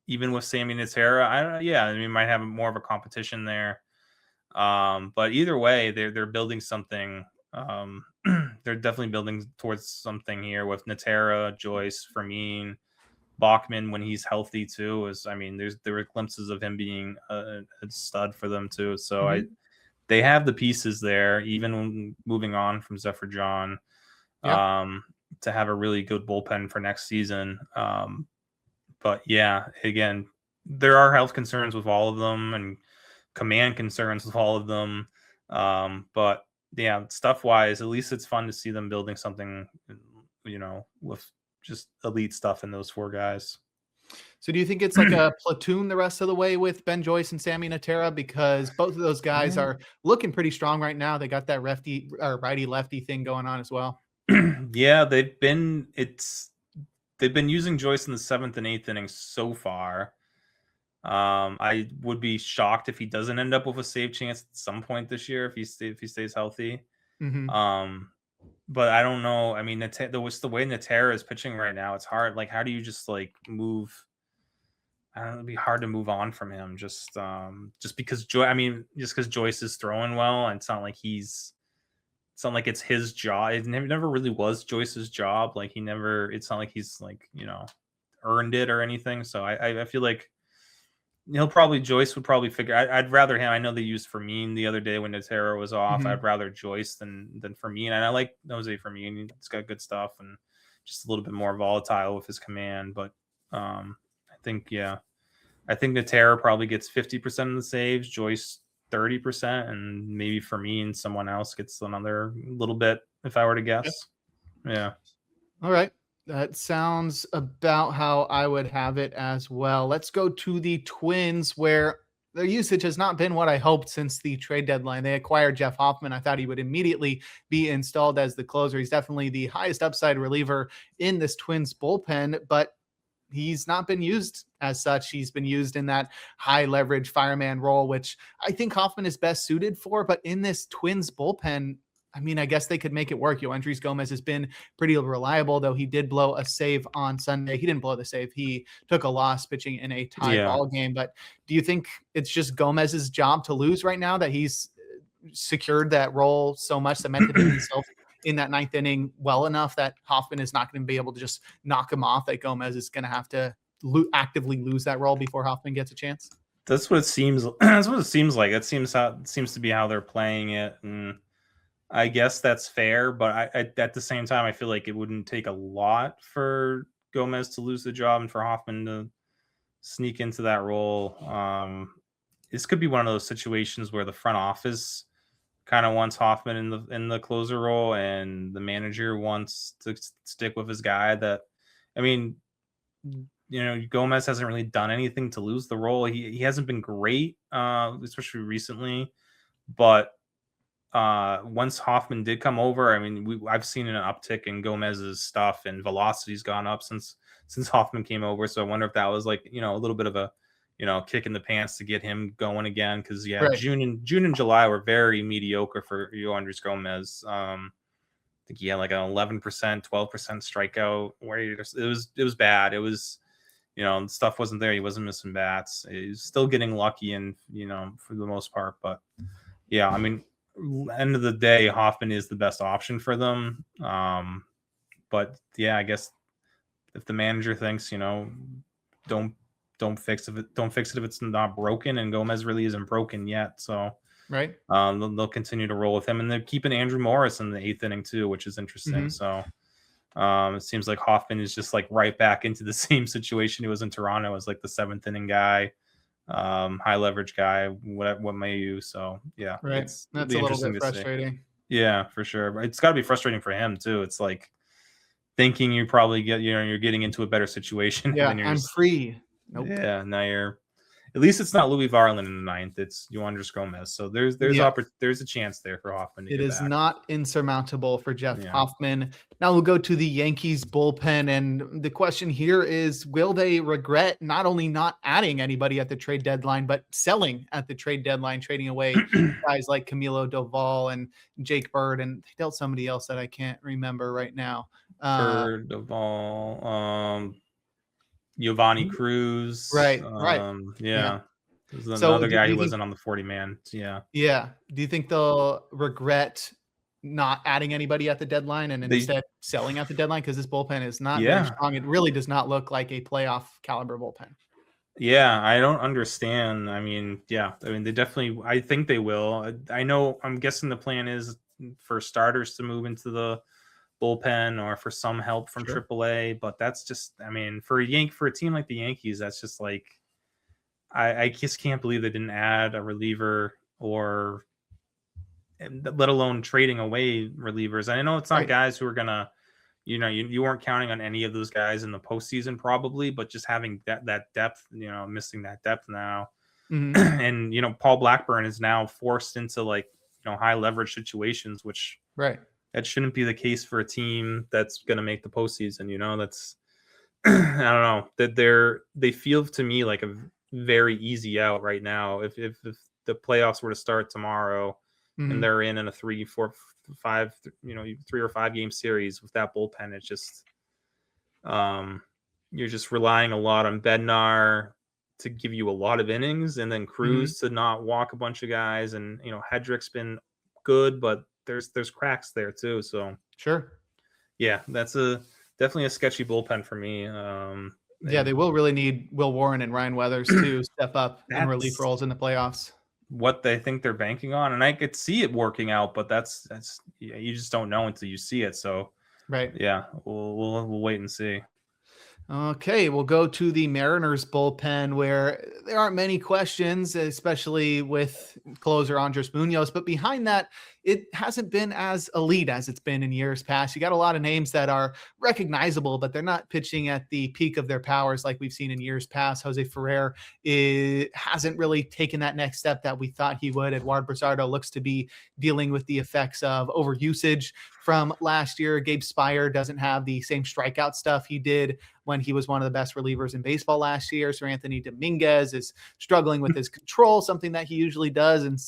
Speaker 2: even with Sammy Natera, he might have more of a competition there. But either way, they're building something. They're definitely building towards something here with Natera, Joyce, Fermin, Bachman when he's healthy too. There were glimpses of him being a stud for them too. So they have the pieces there, even when moving on from Zephyr John, to have a really good bullpen for next season. But yeah, again, there are health concerns with all of them and command concerns with all of them. But yeah, stuff wise, at least it's fun to see them building something, with just elite stuff in those 4 guys.
Speaker 1: So do you think it's like a platoon the rest of the way with Ben Joyce and Sammy Natera? Because both of those guys are looking pretty strong right now. They got that righty lefty thing going on as well.
Speaker 2: Yeah, they've been using Joyce in the 7th and 8th innings so far. I would be shocked if he doesn't end up with a save chance at some point this year if he stays healthy. but I don't know. I mean, the way Natera is pitching right now, it's hard. Like, how do you just like move? I don't know, it'd be hard to move on from him just because just because Joyce is throwing well, and it's not like it's his job. It never really was Joyce's job. Like it's not like he's like, earned it or anything. So I feel like Joyce would probably figure. I'd rather him. I know they used Fermin the other day when Natera was off.
Speaker 1: Mhm.
Speaker 2: I'd rather Joyce than Fermin, and I like Jose Fermin. He's got good stuff and just a little bit more volatile with his command. But I think I think Natera probably gets 50% of the saves. Joyce 30%, and maybe Fermin someone else gets another little bit. If I were to guess, yeah.
Speaker 1: All right. That sounds about how I would have it as well. Let's go to the Twins, where their usage has not been what I hoped since the trade deadline. They acquired Jeff Hoffman. I thought he would immediately be installed as the closer. He's definitely the highest upside reliever in this Twins bullpen, but he's not been used as such. He's been used in that high leverage fireman role, which I think Hoffman is best suited for. But in this Twins bullpen, I mean, I guess they could make it work. Yoendrys Gomez has been pretty reliable, though he did blow a save on Sunday. He didn't blow the save. He took a loss pitching in a tie
Speaker 2: Yeah.
Speaker 1: ball game. But do you think it's just Gomez's job to lose right now, that he's secured that role so much, cemented himself in that ninth inning well enough that Hoffman is not going to be able to just knock him off, that Gomez is going to have to actively lose that role before Hoffman gets a chance?
Speaker 2: That's what it seems. That's what it seems like. It seems to be how they're playing it, and I guess that's fair. But I at the same time, I feel like it wouldn't take a lot for Gomez to lose the job and for Hoffman to sneak into that role. This could be one of those situations where the front office kind of wants Hoffman in the closer role, and the manager wants to stick with his guy. I mean, Gomez hasn't really done anything to lose the role. He hasn't been great, especially recently. But once Hoffman did come over, I mean, I've seen an uptick in Gomez's stuff, and velocity's gone up since Hoffman came over. So I wonder if that was like a little bit of a kick in the pants to get him going again. Because
Speaker 1: Right.
Speaker 2: June and July were very mediocre for Yoendrys Gomez. I think he had like an 11%, 12% strikeout rate. It was bad. It was stuff wasn't there. He wasn't missing bats. He's still getting lucky, and for the most part. But yeah, I mean, end of the day, Hoffman is the best option for them. But yeah, I guess if the manager thinks don't fix it if it's not broken, and Gomez really isn't broken yet, so
Speaker 1: Right.
Speaker 2: they'll continue to roll with him, and they're keeping Andrew Morris in the 8th inning too, which is interesting. So it seems like Hoffman is just like right back into the same situation he was in Toronto, as like the 7th inning guy, high leverage guy, what may you. So yeah,
Speaker 1: Right.
Speaker 2: it'll
Speaker 1: That's
Speaker 2: be
Speaker 1: a little
Speaker 2: interesting
Speaker 1: bit
Speaker 2: to see.
Speaker 1: frustrating.
Speaker 2: Yeah, for sure. But it's got to be frustrating for him too. It's like thinking you probably you're getting into a better situation.
Speaker 1: Yeah,
Speaker 2: And then you're
Speaker 1: I'm
Speaker 2: just,
Speaker 1: free. Nope.
Speaker 2: yeah, now you're, at least it's not Louis Varland in the 9th. It's Yoendrys Gomez. So there's
Speaker 1: Yeah.
Speaker 2: there's a chance there for Hoffman to
Speaker 1: It
Speaker 2: get
Speaker 1: is
Speaker 2: back.
Speaker 1: not insurmountable for Jeff
Speaker 2: Yeah.
Speaker 1: Hoffman. Now we'll go to the Yankees bullpen. And the question here is, will they regret not only not adding anybody at the trade deadline, but selling at the trade deadline, trading away guys like Camilo Doval and Jake Bird, and they dealt somebody else that I can't remember right now.
Speaker 2: Bird, Doval, Giovanni Cruz.
Speaker 1: Right.
Speaker 2: Yeah. There's
Speaker 1: So
Speaker 2: another
Speaker 1: do
Speaker 2: guy
Speaker 1: you
Speaker 2: who
Speaker 1: think,
Speaker 2: wasn't on the 40-man. Yeah.
Speaker 1: yeah. Do you think they'll regret not adding anybody at the deadline and instead selling at the deadline? Because this bullpen is not very strong. It really does not look like a playoff caliber bullpen.
Speaker 2: Yeah, I don't understand. I mean, they definitely, I think they will. I'm guessing the plan is for starters to move into the bullpen, or for some help from
Speaker 1: Sure.
Speaker 2: AAA, but that's just, I mean, for a team like the Yankees, that's just like, I just can't believe they didn't add a reliever, or let alone trading away relievers. And I know it's not guys who are gonna, you weren't counting on any of those guys in the postseason probably, but just having that depth, missing that depth now. And Paul Blackburn is now forced into like high leverage situations, which that shouldn't be the case for a team that's going to make the postseason. That's I don't know, that they feel to me like a very easy out right now. If the playoffs were to start tomorrow, and they're in a 3-4 3 or 5 game series with that bullpen. It's just you're just relying a lot on Bednar to give you a lot of innings, and then Cruz to not walk a bunch of guys, and Hedrick's been good, but there's cracks there too. So
Speaker 1: Sure.
Speaker 2: Yeah, that's definitely a sketchy bullpen for me.
Speaker 1: Yeah, they will really need Will Warren and Ryan Weathers to step up in relief
Speaker 2: That's
Speaker 1: roles in the playoffs.
Speaker 2: what they think they're banking on, and I could see it working out, but that's you just don't know until you see it. So
Speaker 1: Right.
Speaker 2: yeah, we'll wait and see.
Speaker 1: Okay, we'll go to the Mariners bullpen where there aren't many questions, especially with closer Andres Munoz. But behind that, it hasn't been as elite as it's been in years past. You got a lot of names that are recognizable, but they're not pitching at the peak of their powers like we've seen in years past. Jose Ferrer hasn't really taken that next step that we thought he would. Eduardo Brazardo looks to be dealing with the effects of overusage from last year. Gabe Spire doesn't have the same strikeout stuff he did when he was one of the best relievers in baseball last year. Sir Anthony Dominguez is struggling with his control, something that he usually does, and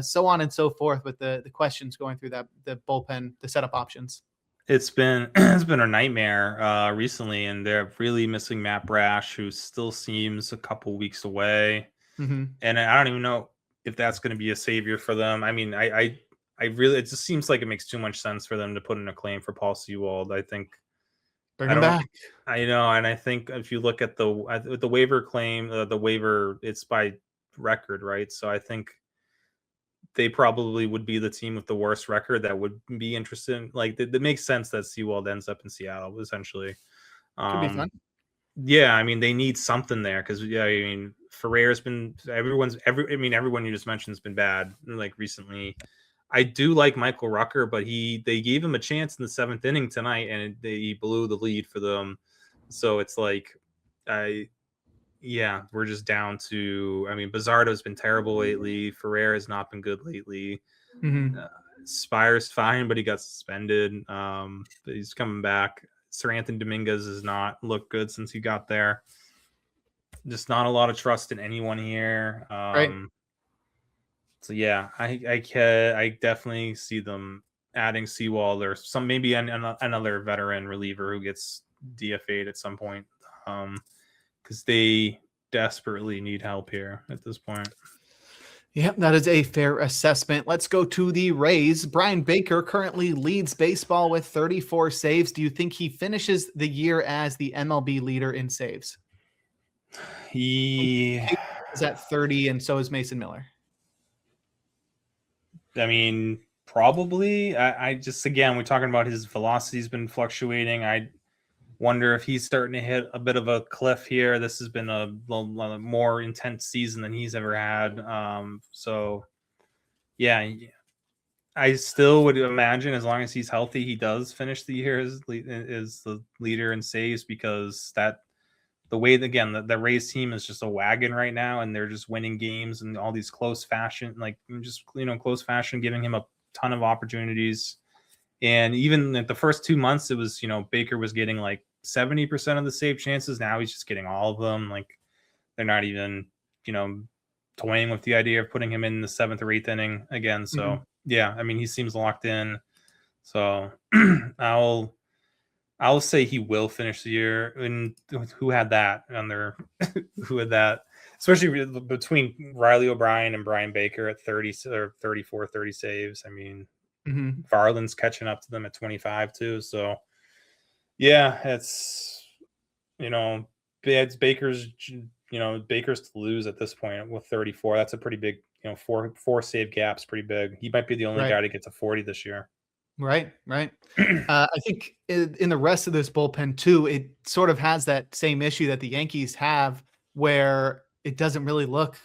Speaker 1: so on and so forth with the questions going through the bullpen, the setup options.
Speaker 2: It's been a nightmare recently, and they're really missing Matt Brash, who still seems a couple weeks away. And I don't even know if that's going to be a savior for them. I mean, I really, it just seems like it makes too much sense for them to put in a claim for Paul Sewald. I think
Speaker 1: bring him back.
Speaker 2: I know, and I think if you look at the waiver claim, the waiver, it's by record, right? So I think they probably would be the team with the worst record that would be interested in, like, that makes sense that Sewald ends up in Seattle, essentially.
Speaker 1: Could be fun.
Speaker 2: Yeah, I mean, they need something there because, yeah, I mean, Ferrer's been everyone you just mentioned has been bad, like, recently. I do like Michael Rucker, but they gave him a chance in the 7th inning tonight, and he blew the lead for them. So it's like, we're just down to, I mean, Bazardo's been terrible lately. Ferrer has not been good lately. Spire's fine, but he got suspended. But he's coming back. Sir Anthony Dominguez has not looked good since he got there. Just not a lot of trust in anyone here.
Speaker 1: Right.
Speaker 2: So yeah, I definitely see them adding Sewald or maybe another veteran reliever who gets DFA'd at some point, because they desperately need help here at this point.
Speaker 1: Yep, that is a fair assessment. Let's go to the Rays. Bryan Baker currently leads baseball with 34 saves. Do you think he finishes the year as the MLB leader in saves?
Speaker 2: He
Speaker 1: is at 30, and so is Mason Miller.
Speaker 2: I mean, probably. I just, again, we're talking about his velocity's been fluctuating. I wonder if he's starting to hit a bit of a cliff here. This has been a more intense season than he's ever had. So, yeah, I still would imagine as long as he's healthy, he does finish the year as the leader in saves, because the way, again, the Rays team is just a wagon right now, and they're just winning games and all these close fashion, giving him a ton of opportunities. And even at the first 2 months, it was, Baker was getting like 70% of the save chances. Now he's just getting all of them. Like, they're not even, toying with the idea of putting him in the 7th or 8th inning again. So yeah, I mean, he seems locked in. So I'll say he will finish the year. And who had that on their who had that, especially between Riley O'Brien and Bryan Baker at 30 or 34, 30 saves. I mean, Varland's catching up to them at 25 too. So yeah, it's Baker's to lose at this point with 34. That's a pretty big, four save gaps, pretty big. He might be the only guy to get to 40 this year.
Speaker 1: Right. I think in the rest of this bullpen too, it sort of has that same issue that the Yankees have, where it doesn't really look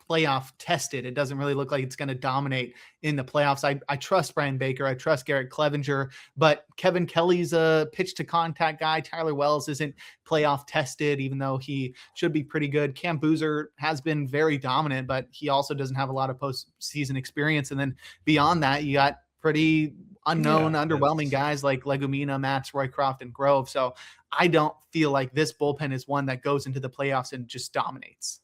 Speaker 1: playoff tested. It doesn't really look like it's going to dominate in the playoffs. I trust Bryan Baker. I trust Garrett Clevenger, but Kevin Kelly's a pitch to contact guy. Tyler Wells isn't playoff tested, even though he should be pretty good. Cam Boozer has been very dominant, but he also doesn't have a lot of postseason experience. And then beyond that, you got pretty unknown, underwhelming guys like Legumina, Matz, Roycroft, and Grove. So I don't feel like this bullpen is one that goes into the playoffs and just dominates.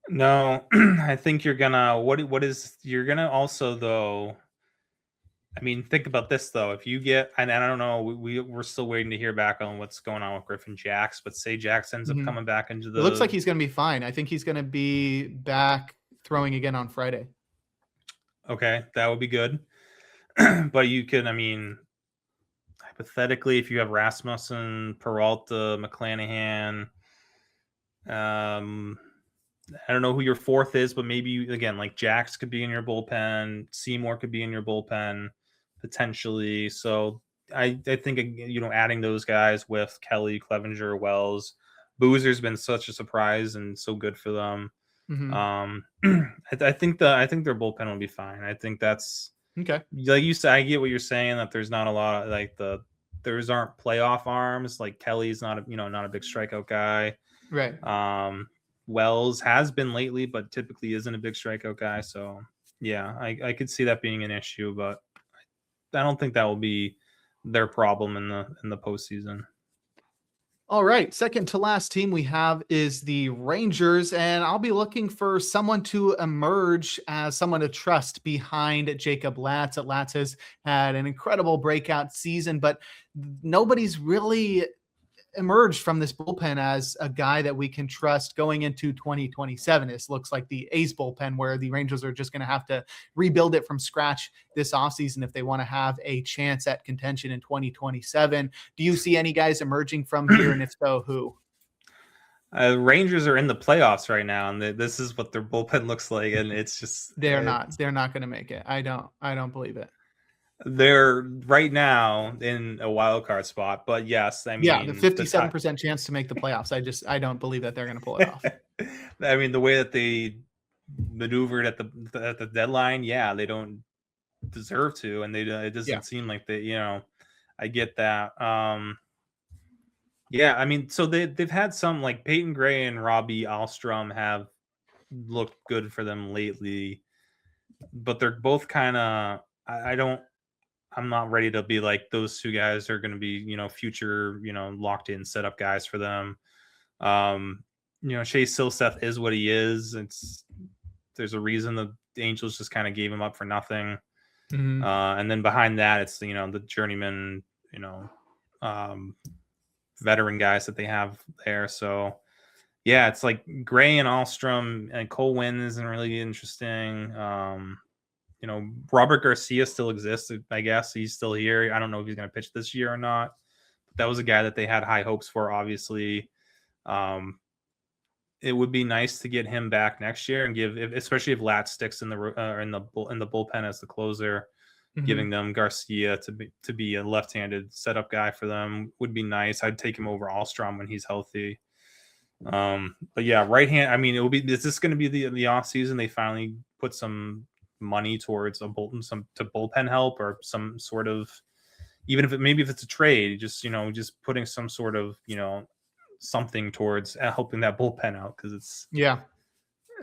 Speaker 2: No, I think you're gonna also, though, I mean, think about this though. If you get, and I don't know, we're still waiting to hear back on what's going on with Griffin Jax, but say Jax ends up
Speaker 1: Mhm.
Speaker 2: coming back into
Speaker 1: It looks like
Speaker 2: the.
Speaker 1: he's going to be fine. I think he's going to be back throwing again on Friday.
Speaker 2: Okay, that would be good. But you can, I mean, hypothetically, if you have Rasmussen, Peralta, McClanahan, I don't know who your fourth is, but maybe again, like Jax could be in your bullpen, Seymour could be in your bullpen potentially. So I think adding those guys with Kelly, Clevenger, Wells, Boozer's been such a surprise and so good for them.
Speaker 1: Mhm.
Speaker 2: I think their bullpen will be fine. I think that's
Speaker 1: Okay.
Speaker 2: like you said. I get what you're saying that there's not a lot of like there's aren't playoff arms. Like Kelly's not a big strikeout guy.
Speaker 1: Right.
Speaker 2: Wells has been lately, but typically isn't a big strikeout guy. So yeah, I could see that being an issue, but I don't think that will be their problem in the postseason.
Speaker 1: All right. Second to last team we have is the Rangers, and I'll be looking for someone to emerge as someone to trust behind Jacob Latz. Latz has had an incredible breakout season, but nobody's really emerged from this bullpen as a guy that we can trust going into 2027. This looks like the A's bullpen where the Rangers are just going to have to rebuild it from scratch this offseason if they want to have a chance at contention in 2027. Do you see any guys emerging from here? And if so, who?
Speaker 2: Rangers are in the playoffs right now, and this is what their bullpen looks like, and it's just
Speaker 1: They're not going to make it. I don't believe it.
Speaker 2: They're right now in a wild card spot, but yes, I mean,
Speaker 1: yeah, the 57% chance to make the playoffs. I don't believe that they're going to pull it off.
Speaker 2: I mean, the way that they maneuvered at the deadline, yeah, they don't deserve to, and it doesn't seem like they, I get that. Yeah, I mean, so they've had some like Peyton Gray and Robbie Alstrom have looked good for them lately, but they're both kind of I'm not ready to be like those two guys are going to be, future, locked in setup guys for them. Shea Silseth is what he is. There's a reason the Angels just kind of gave him up for nothing.
Speaker 1: Mm-hmm.
Speaker 2: And then behind that, it's, the journeyman, veteran guys that they have there. So yeah, it's like Gray and Alstrom and Cole Winn isn't really interesting. Robert Garcia still exists. I guess he's still here. I don't know if he's going to pitch this year or not. But that was a guy that they had high hopes for, obviously. It would be nice to get him back next year and especially if Latz sticks in the bullpen as the closer, giving them Garcia to be a left-handed setup guy for them would be nice. I'd take him over Alstrom when he's healthy. But yeah, right hand. I mean, is this going to be the off season? They finally put some money towards bullpen help or some sort of, even if it's a trade, just putting some sort of something towards helping that bullpen out, because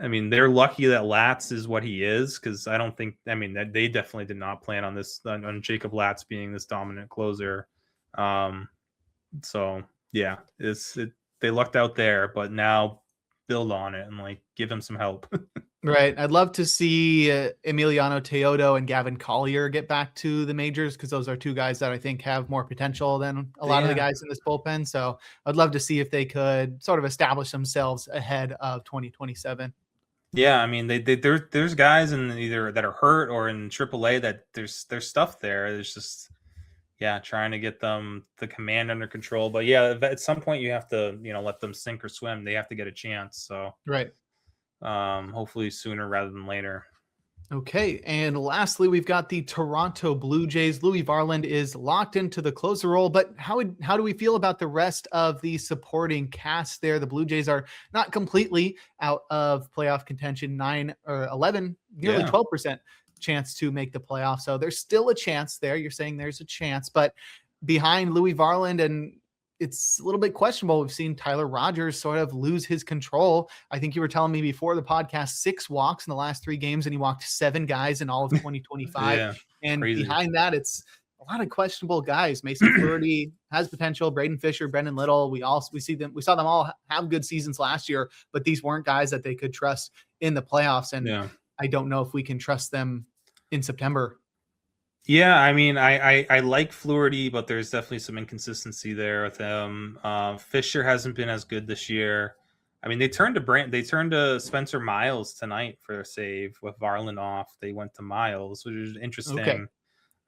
Speaker 2: I mean, they're lucky that Latz is what he is, because I don't think, that they definitely did not plan on Jacob Latz being this dominant closer. So yeah, they lucked out there, but now build on it and give him some help.
Speaker 1: Right. I'd love to see Emiliano Teodo and Gavin Collier get back to the majors, because those are two guys that I think have more potential than a lot of the guys in this bullpen. So I'd love to see if they could sort of establish themselves ahead of 2027.
Speaker 2: Yeah, I mean, there's guys in either that are hurt or in AAA that there's stuff there. It's just trying to get the command under control. But yeah, at some point you have to let them sink or swim. They have to get a chance. So
Speaker 1: right.
Speaker 2: Hopefully sooner rather than later.
Speaker 1: Okay, and lastly, we've got the Toronto Blue Jays. Louis Varland is locked into the closer role, but how do we feel about the rest of the supporting cast there? The Blue Jays are not completely out of playoff contention, 9 or 11, nearly 12% chance to make the playoffs. So there's still a chance there. You're saying there's a chance, but behind Louis Varland, and it's a little bit questionable. We've seen Tyler Rogers sort of lose his control. I think you were telling me before the podcast, 6 walks in the last 3 games, and he walked 7 guys in all of 2025. And crazy. Behind that, it's a lot of questionable guys. Mason Flaherty has potential. Braden Fisher, Brendan Little. We saw them all have good seasons last year, but these weren't guys that they could trust in the playoffs. And I don't know if we can trust them in September.
Speaker 2: Yeah, I mean, I like Fluharty, but there's definitely some inconsistency there with him. Fisher hasn't been as good this year. I mean, they turned to Spencer Miles tonight for a save with Varland off. They went to Miles, which is
Speaker 1: Okay.
Speaker 2: interesting.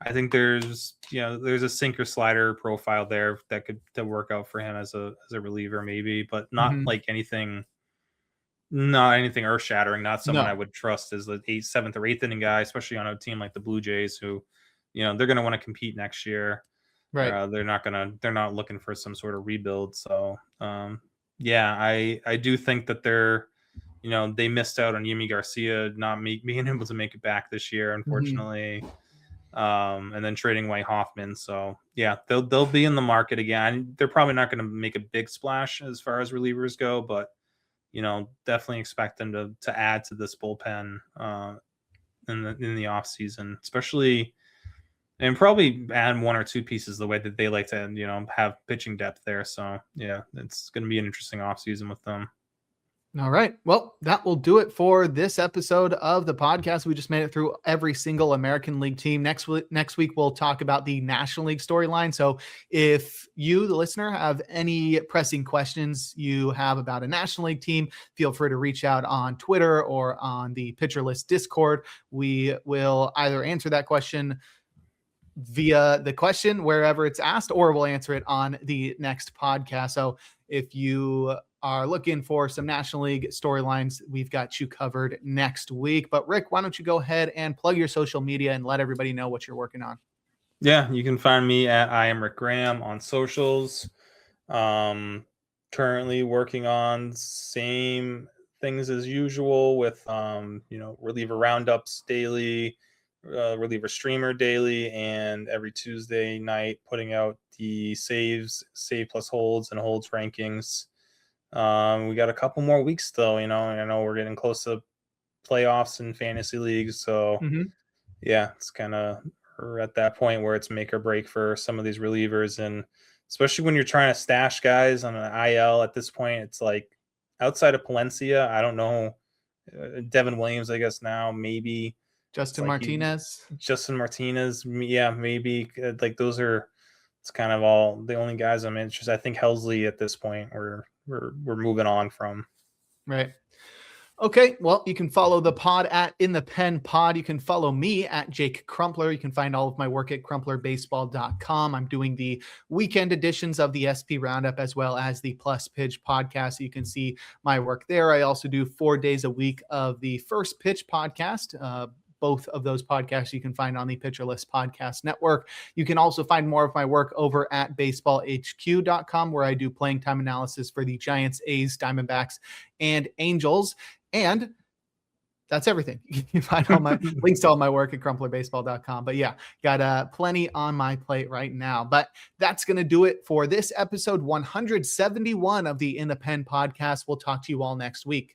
Speaker 2: I think there's a sinker slider profile there that could to work out for him as a reliever maybe, but not
Speaker 1: Mhm.
Speaker 2: like anything earth shattering. Not someone I
Speaker 1: No.
Speaker 2: would trust as the seventh or eighth inning guy, especially on a team like the Blue Jays, who, they're going to want to compete next year.
Speaker 1: Right.
Speaker 2: They're not looking for some sort of rebuild. So, yeah, I do think that they missed out on Yimi Garcia not being able to make it back this year,
Speaker 1: Mhm.
Speaker 2: unfortunately. And then trading away Hoffman. So yeah, they'll be in the market again. They're probably not going to make a big splash as far as relievers go, but definitely expect them to add to this bullpen in the off season, especially, and probably add one or two pieces the way that they like to have pitching depth there. So yeah, it's going to be an interesting off season with them.
Speaker 1: All right. Well, that will do it for this episode of the podcast. We just made it through every single American League team. Next week, we'll talk about the National League storyline. So if you, the listener, have any pressing questions you have about a National League team, feel free to reach out on Twitter or on the Pitcher List Discord. We will either answer that question via the question wherever it's asked, or we'll answer it on the next podcast. So if you are looking for some National League storylines, we've got you covered next week. But Rick, why don't you go ahead and plug your social media and let everybody know what you're working on?
Speaker 2: Yeah, you can find me at I am Rick Graham on socials. Currently working on same things as usual with reliever roundups daily, reliever streamer daily, and every Tuesday night putting out the save plus holds and holds rankings. We got a couple more weeks though, I know we're getting close to playoffs and fantasy leagues, so
Speaker 1: Mm-hmm.
Speaker 2: yeah, it's kind of at that point where it's make or break for some of these relievers, and especially when you're trying to stash guys on an IL at this point, it's like outside of Palencia, I don't know, Devin Williams, I guess now maybe it's
Speaker 1: Justin
Speaker 2: like
Speaker 1: Martinez.
Speaker 2: Justin Martinez, yeah, maybe like those are. It's kind of all the only guys I'm interested. I think Helsley at this point we're moving on from.
Speaker 1: Right. Okay, well, you can follow the pod at In the Pen Pod. You can follow me at Jake Crumpler. You can find all of my work at crumplerbaseball.com. I'm doing the weekend editions of the SP Roundup as well as the Plus Pitch podcast. You can see my work there. I also do 4 days a week of the First Pitch podcast. Both of those podcasts you can find on the Pitcher List Podcast Network. You can also find more of my work over at baseballhq.com, where I do playing time analysis for the Giants, A's, Diamondbacks, and Angels. And that's everything. You can find all my links to all my work at crumplerbaseball.com. But yeah, got plenty on my plate right now. But that's going to do it for this episode 171 of the In the Pen podcast. We'll talk to you all next week.